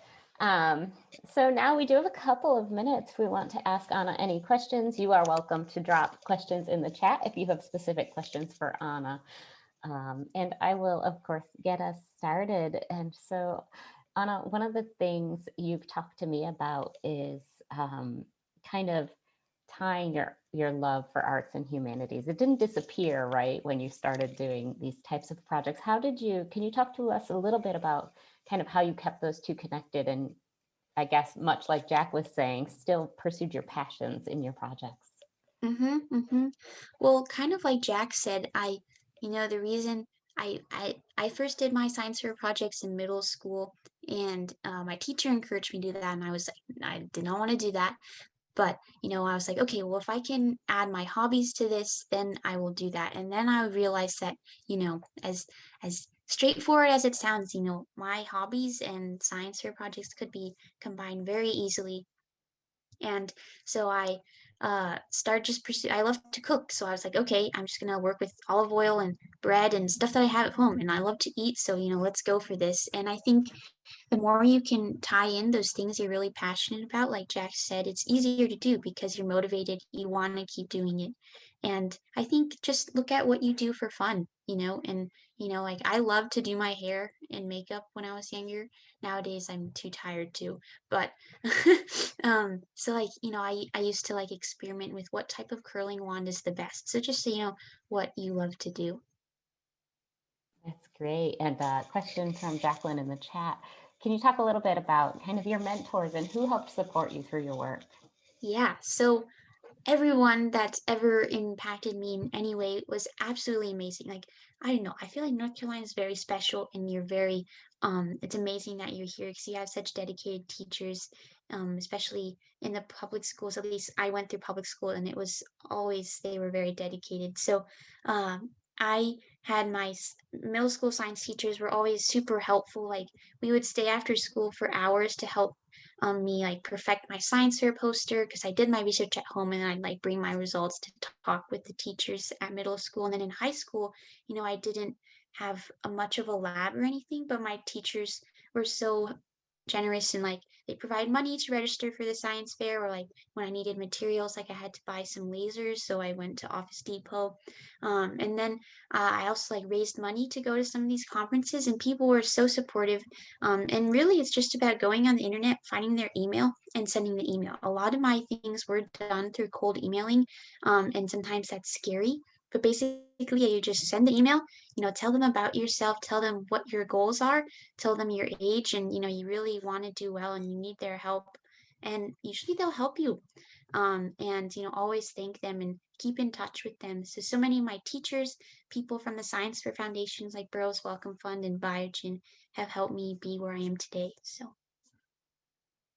So now we do have a couple of minutes. We want to ask Anna any questions. You are welcome to drop questions in the chat if you have specific questions for Anna. And I will, of course, get us started. And so, Anna, one of the things you've talked to me about is kind of tying your love for arts and humanities. It didn't disappear, right, when you started doing these types of projects. Can you talk to us a little bit about kind of how you kept those two connected and, I guess, much like Jack was saying, still pursued your passions in your projects? Mm-hmm, mm-hmm. Well, kind of like Jack said, the reason I first did my science fair projects in middle school, and my teacher encouraged me to do that, and I was like, I did not want to do that. But, I was like, okay, well, if I can add my hobbies to this, then I will do that. And then I realized that, as straightforward as it sounds, my hobbies and science fair projects could be combined very easily. And so I started just pursue. I love to cook, so I was like, okay, I'm just gonna work with olive oil and bread and stuff that I have at home, and I love to eat. So let's go for this. And I think the more you can tie in those things you're really passionate about, like Jack said, it's easier to do because you're motivated, you want to keep doing it. And I think just look at what you do for fun, and like I love to do my hair and makeup when I was younger. Nowadays I'm too tired to, but so like, I used to like experiment with what type of curling wand is the best. So just so you know what you love to do. That's great. And a question from Jacqueline in the chat. Can you talk a little bit about kind of your mentors and who helped support you through your work? Yeah, so everyone that's ever impacted me in any way was absolutely amazing. Like, I don't know, I feel like North Carolina is very special, and you're very it's amazing that you're here because you have such dedicated teachers, especially in the public schools. At least I went through public school, and it was always, they were very dedicated. So I had middle school science teachers were always super helpful. Like, we would stay after school for hours to help me like perfect my science fair poster because I did my research at home, and I'd like bring my results to talk with the teachers at middle school. And then in high school, I didn't have much of a lab or anything, but my teachers were so generous, and like they provide money to register for the science fair, or like when I needed materials, like I had to buy some lasers, so I went to Office Depot. And then I also like raised money to go to some of these conferences, and people were so supportive. And really, it's just about going on the internet, finding their email, and sending the email. A lot of my things were done through cold emailing, and sometimes that's scary. But basically, you just send the email, tell them about yourself, tell them what your goals are, tell them your age, and you really want to do well and you need their help. And usually they'll help you. And always thank them and keep in touch with them. So many of my teachers, people from the Science Fair Foundations like Burroughs Welcome Fund and Biogen have helped me be where I am today. So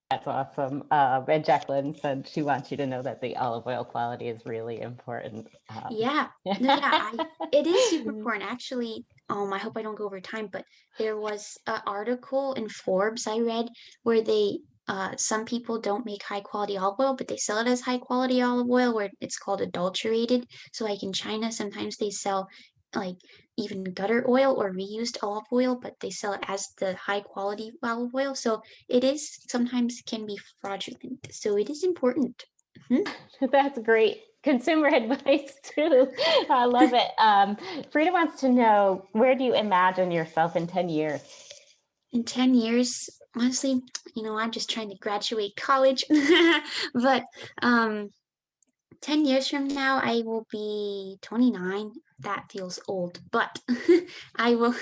That's awesome. And Jacqueline said she wants you to know that the olive oil quality is really important. yeah, no, yeah, it is super important. Actually, I hope I don't go over time, but there was an article in Forbes I read where some people don't make high quality olive oil, but they sell it as high quality olive oil, where it's called adulterated. So like in China, sometimes they sell like even gutter oil or reused olive oil, but they sell it as the high quality olive oil. So it is sometimes can be fraudulent. So it is important. Mhm. That's great consumer advice too. I love it. Frida wants to know, where do you imagine yourself in 10 years? In 10 years, honestly, I'm just trying to graduate college. But 10 years from now, I will be 29. That feels old, but I will,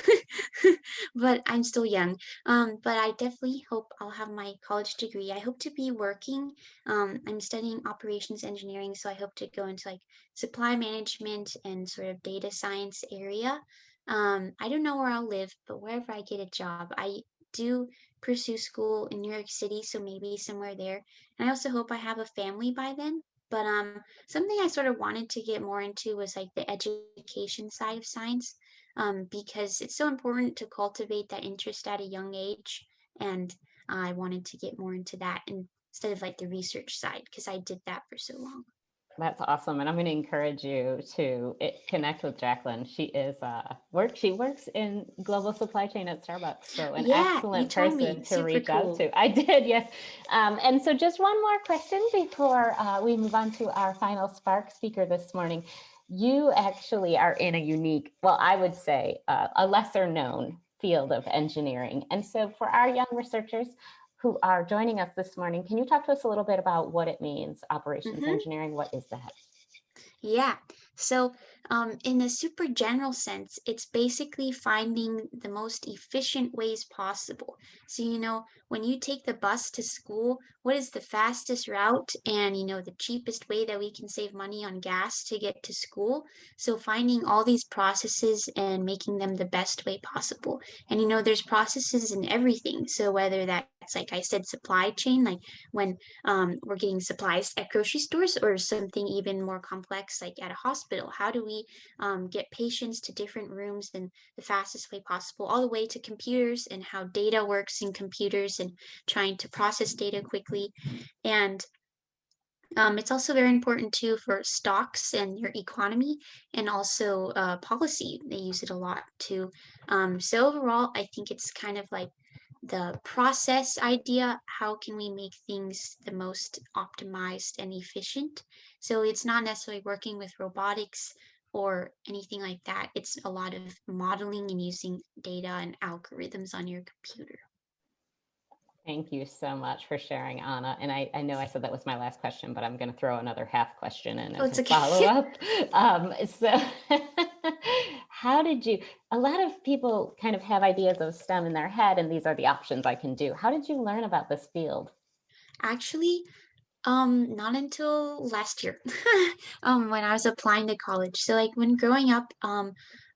but I'm still young. But I definitely hope I'll have my college degree. I hope to be working. I'm studying operations engineering, so I hope to go into like supply management and sort of data science area. I don't know where I'll live, but wherever I get a job, I do pursue school in New York City, so maybe somewhere there. And I also hope I have a family by then. But something I sort of wanted to get more into was like the education side of science, because it's so important to cultivate that interest at a young age. And I wanted to get more into that instead of like the research side, because I did that for so long. That's awesome. And I'm going to encourage you to connect with Jacqueline. She works in global supply chain at Starbucks. So an Yeah, you excellent told me. person to Super reach out cool. to. I did, yes. And so just one more question before we move on to our final Spark speaker this morning. You actually are in a unique, well, I would say a lesser known field of engineering. And so for our young researchers who are joining us this morning, can you talk to us a little bit about what it means, operations Mhm. engineering? What is that? Yeah. So, in a super general sense, it's basically finding the most efficient ways possible. So, when you take the bus to school, what is the fastest route and, the cheapest way that we can save money on gas to get to school? So, finding all these processes and making them the best way possible. And, there's processes in everything. So, whether that's, like I said, supply chain, like when we're getting supplies at grocery stores, or something even more complex like at a hospital. How do we get patients to different rooms in the fastest way possible, all the way to computers and how data works in computers and trying to process data quickly. And it's also very important too for stocks and your economy, and also policy. They use it a lot too. So overall, I think it's kind of like the process idea. How can we make things the most optimized and efficient? So it's not necessarily working with robotics or anything like that. It's a lot of modeling and using data and algorithms on your computer. Thank you so much for sharing, Anna. And I know I said that was my last question, but I'm going to throw another half question in Oh, as it's a okay. follow-up. So how did you, a lot of people kind of have ideas of STEM in their head, and these are the options I can do. How did you learn about this field? Actually, not until last year, when I was applying to college. So like when growing up,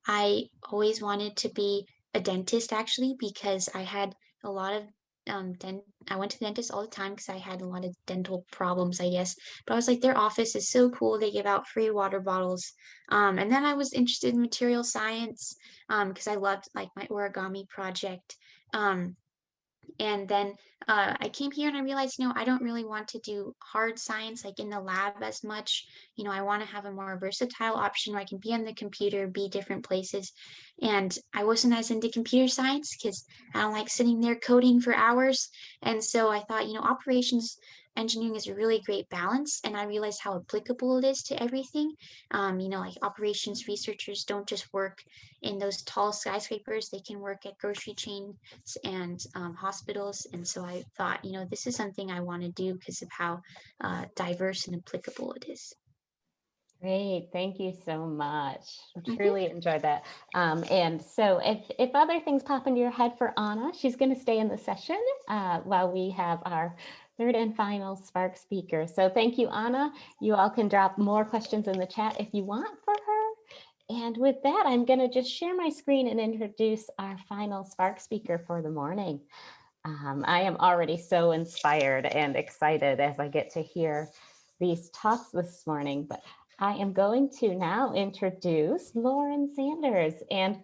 I always wanted to be a dentist actually, because I had a lot of I went to the dentist all the time because I had a lot of dental problems, I guess. But I was like, their office is so cool. They give out free water bottles. And then I was interested in material science, because I loved like my origami project. And then I came here and I realized, I don't really want to do hard science like in the lab as much. I want to have a more versatile option where I can be on the computer, be different places. And I wasn't as into computer science because I don't like sitting there coding for hours. And so I thought, operations engineering is a really great balance. And I realized how applicable it is to everything. Like operations researchers don't just work in those tall skyscrapers, they can work at grocery chains and hospitals. And so I thought, this is something I want to do because of how diverse and applicable it is. Great, thank you so much. Mhm. Truly enjoyed that. And so if other things pop into your head for Anna, she's going to stay in the session while we have our third and final Spark speaker. So thank you, Anna. You all can drop more questions in the chat if you want for her. And with that, I'm going to just share my screen and introduce our final Spark speaker for the morning. I am already so inspired and excited as I get to hear these talks this morning, but I am going to now introduce Lauryn Sanders. And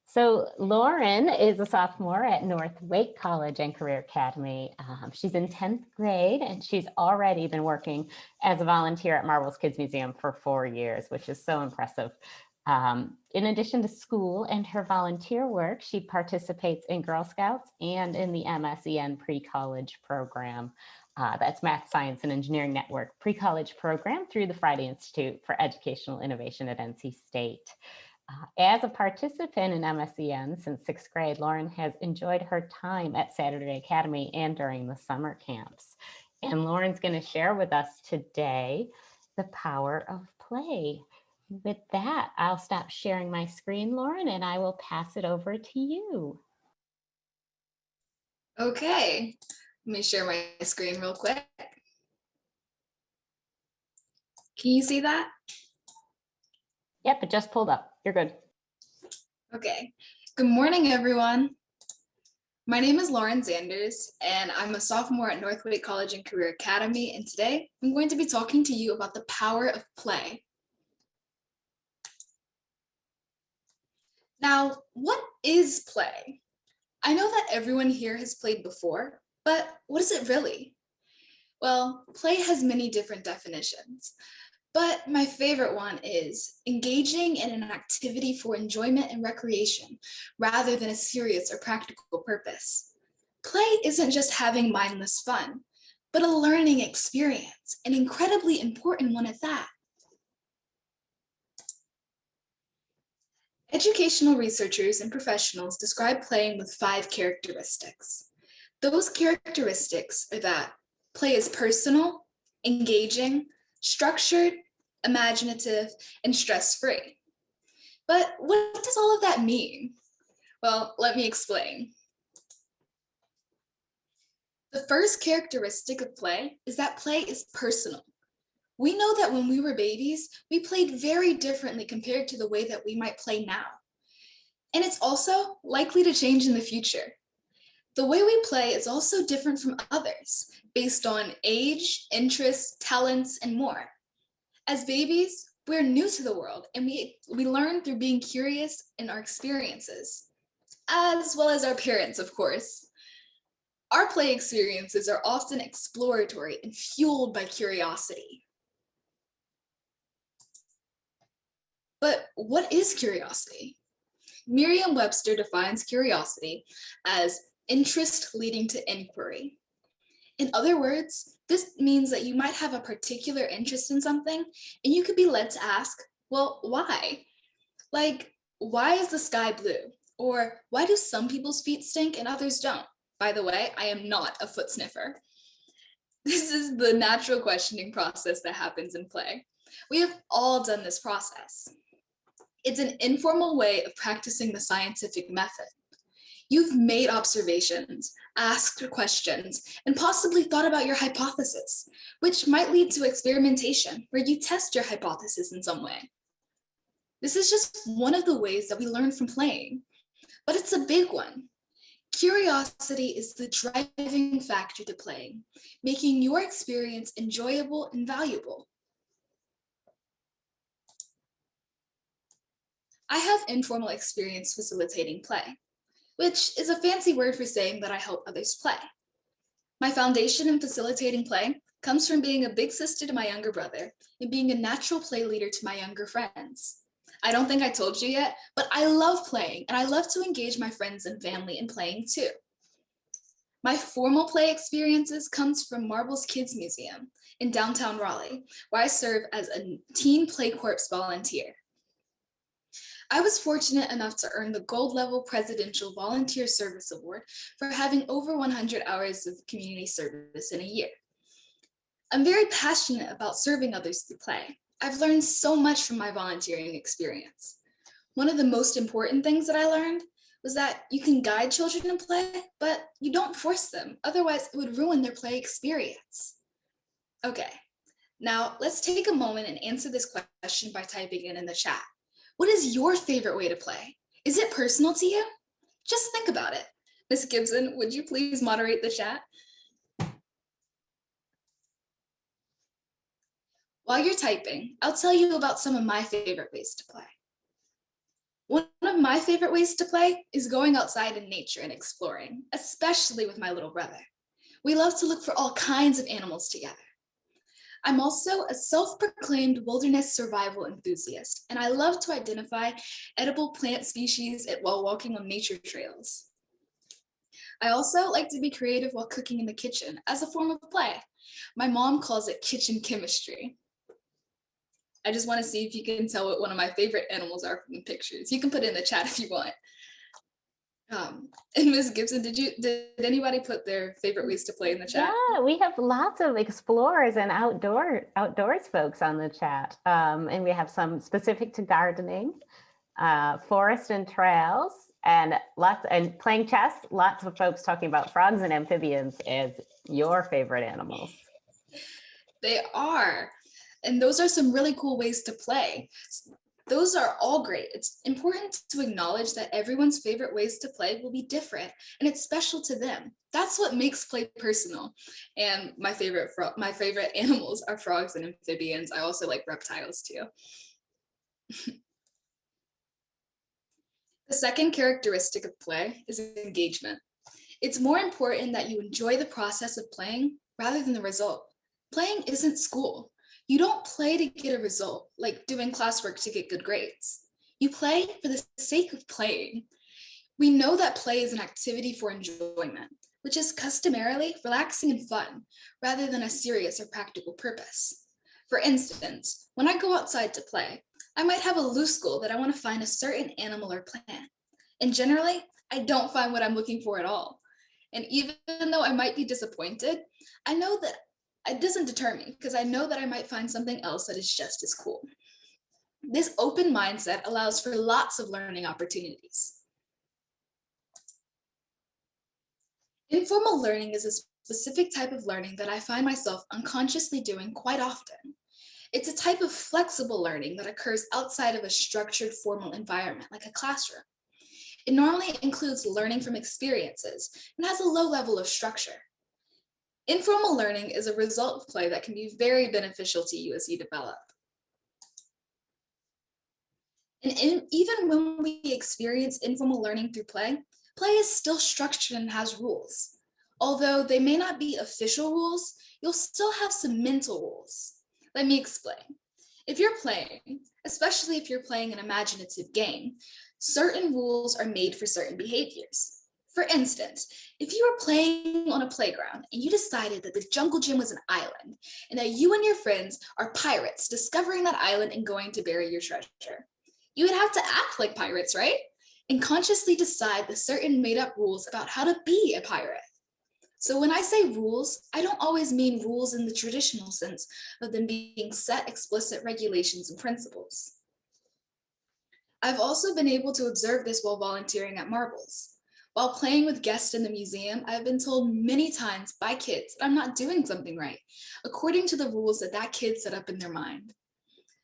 so Lauryn is a sophomore at North Wake College and Career Academy. She's in 10th grade, and she's already been working as a volunteer at Marvel's Kids Museum for 4 years, which is so impressive. In addition to school and her volunteer work, she participates in Girl Scouts and in the MSEN pre-college program. That's Math, Science, and Engineering Network pre-college program through the Friday Institute for Educational Innovation at NC State. As a participant in MSEN since 6th grade, Lauryn has enjoyed her time at Saturday Academy and during the summer camps. And Lauryn's going to share with us today the power of play. With that, I'll stop sharing my screen, Lauryn, and I will pass it over to you. Okay, let me share my screen real quick. Can you see that? Yep, it just pulled up. You're good. Okay, good morning, everyone. My name is Lauryn Sanders, and I'm a sophomore at North Wake College and Career Academy, and today I'm going to be talking to you about the power of play. Now, what is play? I know that everyone here has played before, but what is it really? Well, play has many different definitions, but my favorite one is engaging in an activity for enjoyment and recreation rather than a serious or practical purpose. Play isn't just having mindless fun, but a learning experience, an incredibly important one at that. Educational researchers and professionals describe playing with 5 characteristics. Those characteristics are that play is personal, engaging, structured, imaginative, and stress-free. But what does all of that mean? Well, let me explain. The first characteristic of play is that play is personal. We know that when we were babies, we played very differently compared to the way that we might play now. And it's also likely to change in the future. The way we play is also different from others, based on age, interests, talents, and more. As babies, we're new to the world, and we learn through being curious in our experiences, as well as our parents, of course. Our play experiences are often exploratory and fueled by curiosity. But what is curiosity? Merriam-Webster defines curiosity as interest leading to inquiry. In other words, this means that you might have a particular interest in something and you could be led to ask, well, why? Like, why is the sky blue? Or why do some people's feet stink and others don't? By the way, I am not a foot sniffer. This is the natural questioning process that happens in play. We have all done this process. It's an informal way of practicing the scientific method. You've made observations, asked questions, and possibly thought about your hypothesis, which might lead to experimentation, where you test your hypothesis in some way. This is just one of the ways that we learn from playing, but it's a big one. Curiosity is the driving factor to playing, making your experience enjoyable and valuable. I have informal experience facilitating play, which is a fancy word for saying that I help others play. My foundation in facilitating play comes from being a big sister to my younger brother and being a natural play leader to my younger friends. I don't think I told you yet, but I love playing and I love to engage my friends and family in playing too. My formal play experiences comes from Marbles Kids Museum in downtown Raleigh, where I serve as a teen play corps volunteer. I was fortunate enough to earn the Gold Level Presidential Volunteer Service Award for having over 100 hours of community service in a year. I'm very passionate about serving others through play. I've learned so much from my volunteering experience. One of the most important things that I learned was that you can guide children in play, but you don't force them. Otherwise, it would ruin their play experience. Okay, now let's take a moment and answer this question by typing it in the chat. What is your favorite way to play? Is it personal to you? Just think about it. Ms. Gibson, would you please moderate the chat? While you're typing, I'll tell you about some of my favorite ways to play. One of my favorite ways to play is going outside in nature and exploring, especially with my little brother. We love to look for all kinds of animals together. I'm also a self-proclaimed wilderness survival enthusiast, and I love to identify edible plant species while walking on nature trails. I also like to be creative while cooking in the kitchen as a form of play. My mom calls it kitchen chemistry. I just want to see if you can tell what one of my favorite animals are from the pictures. You can put it in the chat if you want. And Ms. Gibson, did anybody put their favorite ways to play in the chat? Yeah, we have lots of explorers and outdoors folks on the chat. And we have some specific to gardening, forest and trails, and playing chess. Lots of folks talking about frogs and amphibians as your favorite animals. They are. And those are some really cool ways to play. Those are all great. It's important to acknowledge that everyone's favorite ways to play will be different and it's special to them. That's what makes play personal. And my favorite animals are frogs and amphibians. I also like reptiles too. The second characteristic of play is engagement. It's more important that you enjoy the process of playing rather than the result. Playing isn't school. You don't play to get a result, like doing classwork to get good grades. You play for the sake of playing. We know that play is an activity for enjoyment, which is customarily relaxing and fun, rather than a serious or practical purpose. For instance, when I go outside to play, I might have a loose goal that I want to find a certain animal or plant. And generally, I don't find what I'm looking for at all. And even though I might be disappointed, I know that it doesn't deter me because I know that I might find something else that is just as cool. This open mindset allows for lots of learning opportunities. Informal learning is a specific type of learning that I find myself unconsciously doing quite often. It's a type of flexible learning that occurs outside of a structured formal environment like a classroom. It normally includes learning from experiences and has a low level of structure. Informal learning is a result of play that can be very beneficial to you as you develop. And even when we experience informal learning through play, play is still structured and has rules. Although they may not be official rules, you'll still have some mental rules. Let me explain. If you're playing, especially if you're playing an imaginative game, certain rules are made for certain behaviors. For instance, if you were playing on a playground and you decided that the jungle gym was an island and that you and your friends are pirates discovering that island and going to bury your treasure, you would have to act like pirates, right? And consciously decide the certain made up rules about how to be a pirate. So when I say rules, I don't always mean rules in the traditional sense of them being set explicit regulations and principles. I've also been able to observe this while volunteering at Marbles. While playing with guests in the museum, I've been told many times by kids that I'm not doing something right, according to the rules that that kid set up in their mind.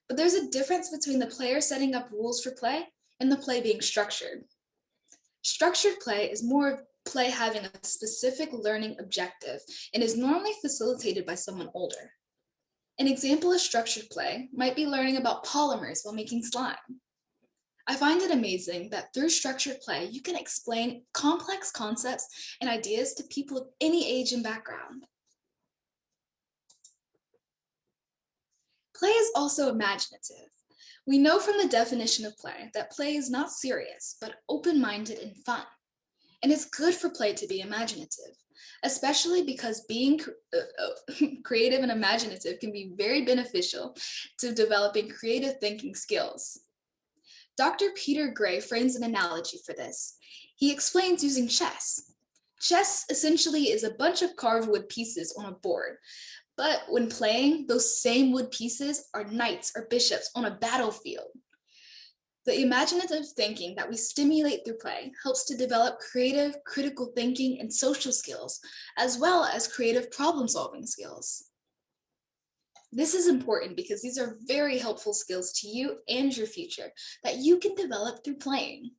But there's a difference between the player setting up rules for play and the play being structured. Structured play is more of play having a specific learning objective and is normally facilitated by someone older. An example of structured play might be learning about polymers while making slime. I find it amazing that through structured play, you can explain complex concepts and ideas to people of any age and background. Play is also imaginative. We know from the definition of play that play is not serious, but open-minded and fun. And it's good for play to be imaginative, especially because being creative and imaginative can be very beneficial to developing creative thinking skills. Dr. Peter Gray frames an analogy for this. He explains using chess. Chess essentially is a bunch of carved wood pieces on a board, but when playing, those same wood pieces are knights or bishops on a battlefield. The imaginative thinking that we stimulate through play helps to develop creative, critical thinking, and social skills, as well as creative problem-solving skills. This is important because these are very helpful skills to you and your future that you can develop through playing.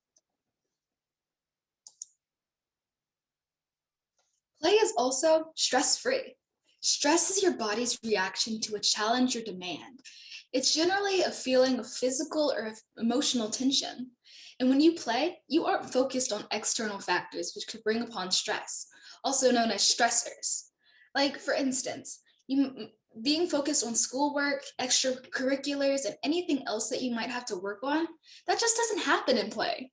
Play is also stress-free. Stress is your body's reaction to a challenge or demand. It's generally a feeling of physical or emotional tension. And when you play, you aren't focused on external factors which could bring upon stress, also known as stressors. Like, for instance, being focused on schoolwork, extracurriculars, and anything else that you might have to work on, that just doesn't happen in play.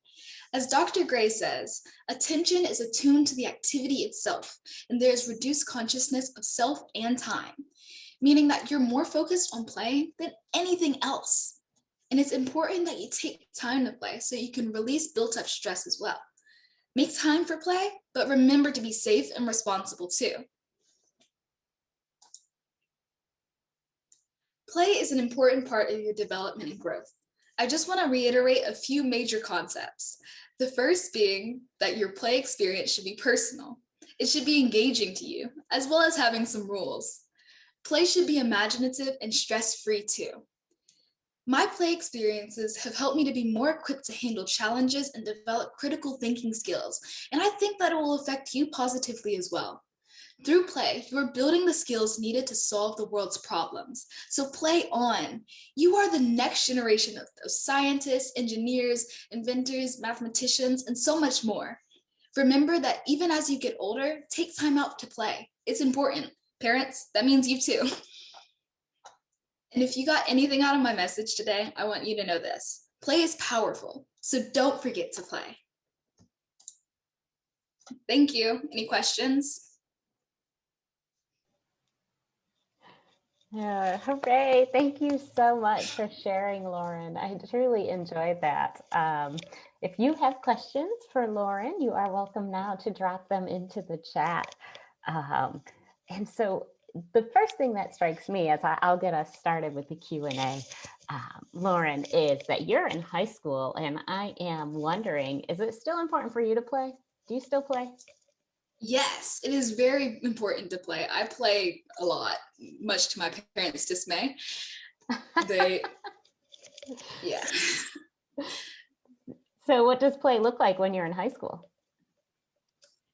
As Dr. Gray says, attention is attuned to the activity itself, and there's reduced consciousness of self and time, meaning that you're more focused on play than anything else. And it's important that you take time to play so you can release built-up stress as well. Make time for play, but remember to be safe and responsible too. Play is an important part of your development and growth. I just want to reiterate a few major concepts. The first being that your play experience should be personal. It should be engaging to you, as well as having some rules. Play should be imaginative and stress-free too. My play experiences have helped me to be more equipped to handle challenges and develop critical thinking skills, and I think that it will affect you positively as well. Through play, you are building the skills needed to solve the world's problems. So play on. You are the next generation of scientists, engineers, inventors, mathematicians, and so much more. Remember that even as you get older, take time out to play. It's important. Parents, that means you too. And if you got anything out of my message today, I want you to know this. Play is powerful, so don't forget to play. Thank you. Any questions? Yeah, hooray. Thank you so much for sharing, Lauren. I truly enjoyed that. If you have questions for Lauryn, you are welcome now to drop them into the chat. And so the first thing that strikes me as I'll get us started with the Q&A, Lauryn, is that you're in high school, and I am wondering, is it still important for you to play? Do you still play? Yes, it is very important to play. I play a lot, much to my parents' dismay. They, yeah. So what does play look like when you're in high school?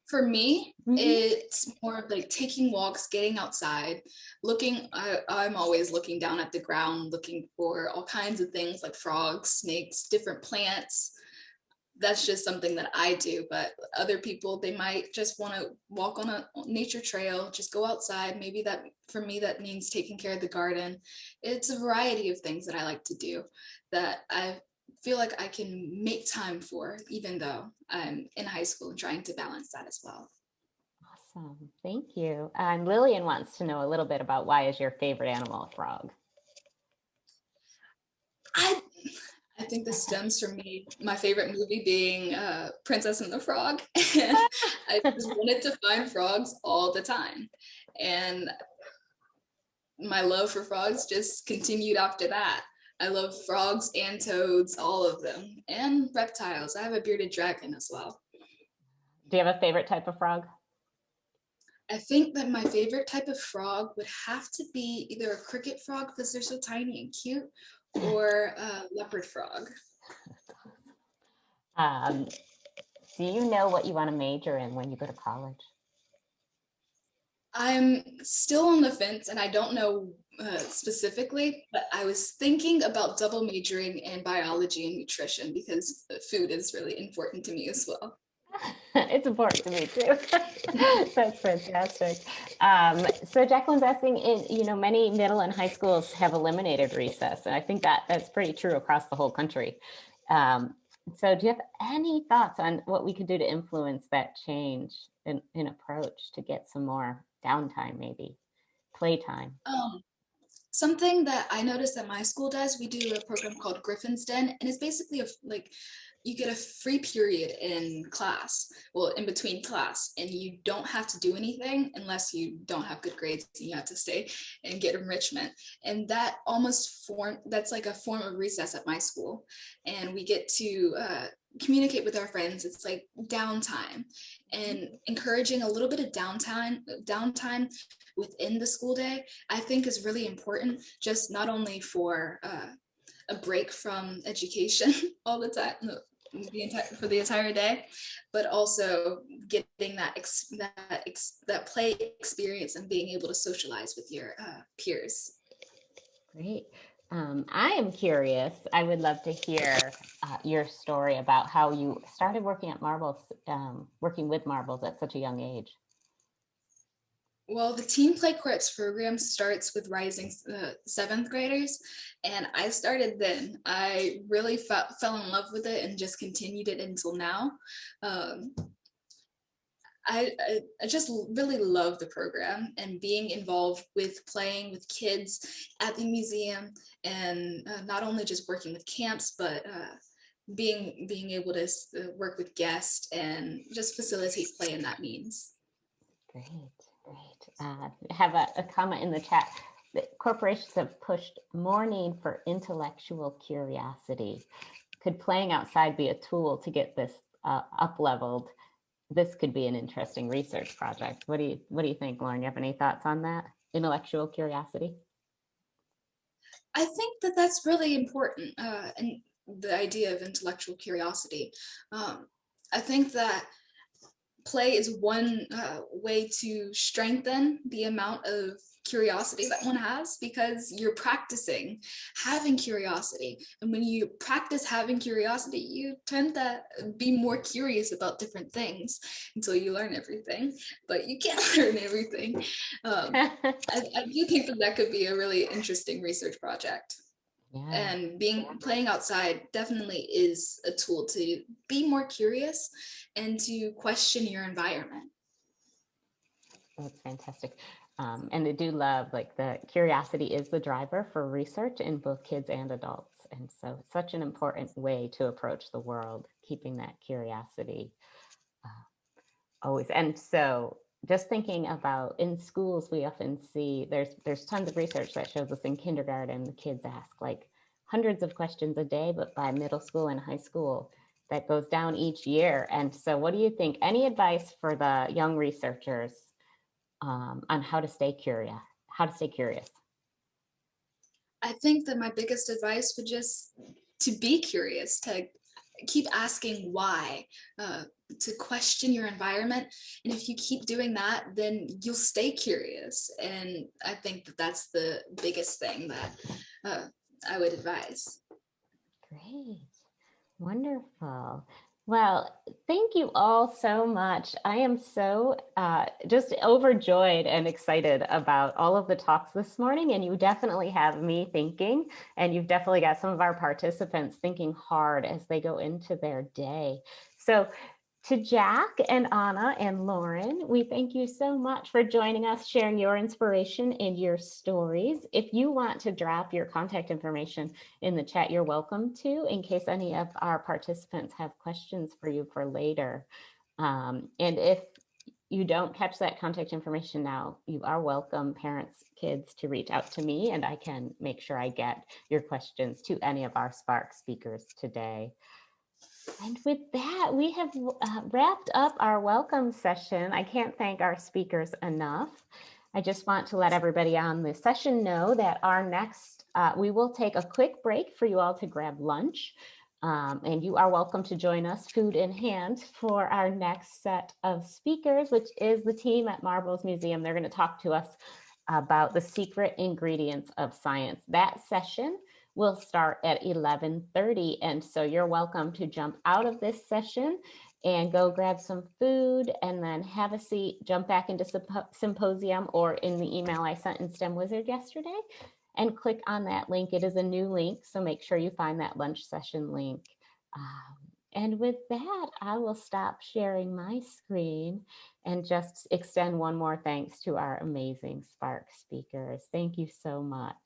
For me, Mhm. it's more of like taking walks, getting outside, I'm always looking down at the ground, looking for all kinds of things like frogs, snakes, different plants. That's just something that I do, but other people, they might just want to walk on a nature trail, just go outside. Maybe that, for me, that means taking care of the garden. It's a variety of things that I like to do that I feel like I can make time for, even though I'm in high school and trying to balance that as well. Awesome, thank you. And Lillian wants to know a little bit about why is your favorite animal a frog? I think this stems from my favorite movie being Princess and the Frog. And I just wanted to find frogs all the time. And my love for frogs just continued after that. I love frogs and toads, all of them, and reptiles. I have a bearded dragon as well. Do you have a favorite type of frog? I think that my favorite type of frog would have to be either a cricket frog because they're so tiny and cute, or a leopard frog. Do you know what you want to major in when you go to college? I'm still on the fence and I don't know specifically, but I was thinking about double majoring in biology and nutrition because food is really important to me as well. It's important to me too. That's fantastic. So Jacqueline's asking, many middle and high schools have eliminated recess, and I think that's pretty true across the whole country. So do you have any thoughts on what we could do to influence that change in approach to get some more downtime, maybe playtime? Something that I noticed that my school does, we do a program called Griffin's Den, and it's basically you get a free period in class, well, in between class, and you don't have to do anything unless you don't have good grades and you have to stay and get enrichment. And that that's like a form of recess at my school. And we get to communicate with our friends. It's like downtime, and encouraging a little bit of downtime within the school day, I think is really important, just not only for a break from education all the time, for the entire day, but also getting that play experience and being able to socialize with your peers. Great. I am curious. I would love to hear your story about how you started working with marbles at such a young age. Well, the Teen Play Corps program starts with rising 7th graders, and I started then. I really fell in love with it and just continued it until now. I just really love the program and being involved with playing with kids at the museum, and not only just working with camps, but being able to work with guests and just facilitate play in that means. Great. I have a comment in the chat that corporations have pushed more need for intellectual curiosity. Could playing outside be a tool to get this up-leveled? This could be an interesting research project. What do you think, Lauryn? You have any thoughts on that? Intellectual curiosity? I think that that's really important, and the idea of intellectual curiosity. I think that play is one way to strengthen the amount of curiosity that one has, because you're practicing having curiosity. And when you practice having curiosity, you tend to be more curious about different things until you learn everything, but you can't learn everything. I do think that could be a really interesting research project. Yeah. And playing outside definitely is a tool to be more curious and to question your environment. That's fantastic. And I do love like the curiosity is the driver for research in both kids and adults. And so it's such an important way to approach the world, keeping that curiosity always. And so just thinking about in schools, we often see there's tons of research that shows us in kindergarten, the kids ask like hundreds of questions a day, but by middle school and high school, that goes down each year. And so what do you think? Any advice for the young researchers on how to stay curious? How to stay curious? I think that my biggest advice would just to be curious, to keep asking why, to question your environment. And if you keep doing that, then you'll stay curious. And I think that that's the biggest thing that I would advise. Great. Wonderful. Well, thank you all so much. I am so just overjoyed and excited about all of the talks this morning. And you definitely have me thinking, and you've definitely got some of our participants thinking hard as they go into their day. So to Jack and Anna and Lauryn, we thank you so much for joining us, sharing your inspiration and your stories. If you want to drop your contact information in the chat, you're welcome to, in case any of our participants have questions for you for later. And if you don't catch that contact information now, you are welcome, parents, kids, to reach out to me, and I can make sure I get your questions to any of our Spark speakers today. And with that, we have wrapped up our welcome session. I can't thank our speakers enough. I just want to let everybody on the session know that our next, we will take a quick break for you all to grab lunch. And you are welcome to join us, food in hand, for our next set of speakers, which is the team at Marbles Museum. They're going to talk to us about the secret ingredients of science. That session will start at 11:30. And so you're welcome to jump out of this session and go grab some food and then have a seat, jump back into Symposium or in the email I sent in STEM Wizard yesterday and click on that link. It is a new link, so make sure you find that lunch session link. And with that, I will stop sharing my screen and just extend one more thanks to our amazing Spark speakers. Thank you so much.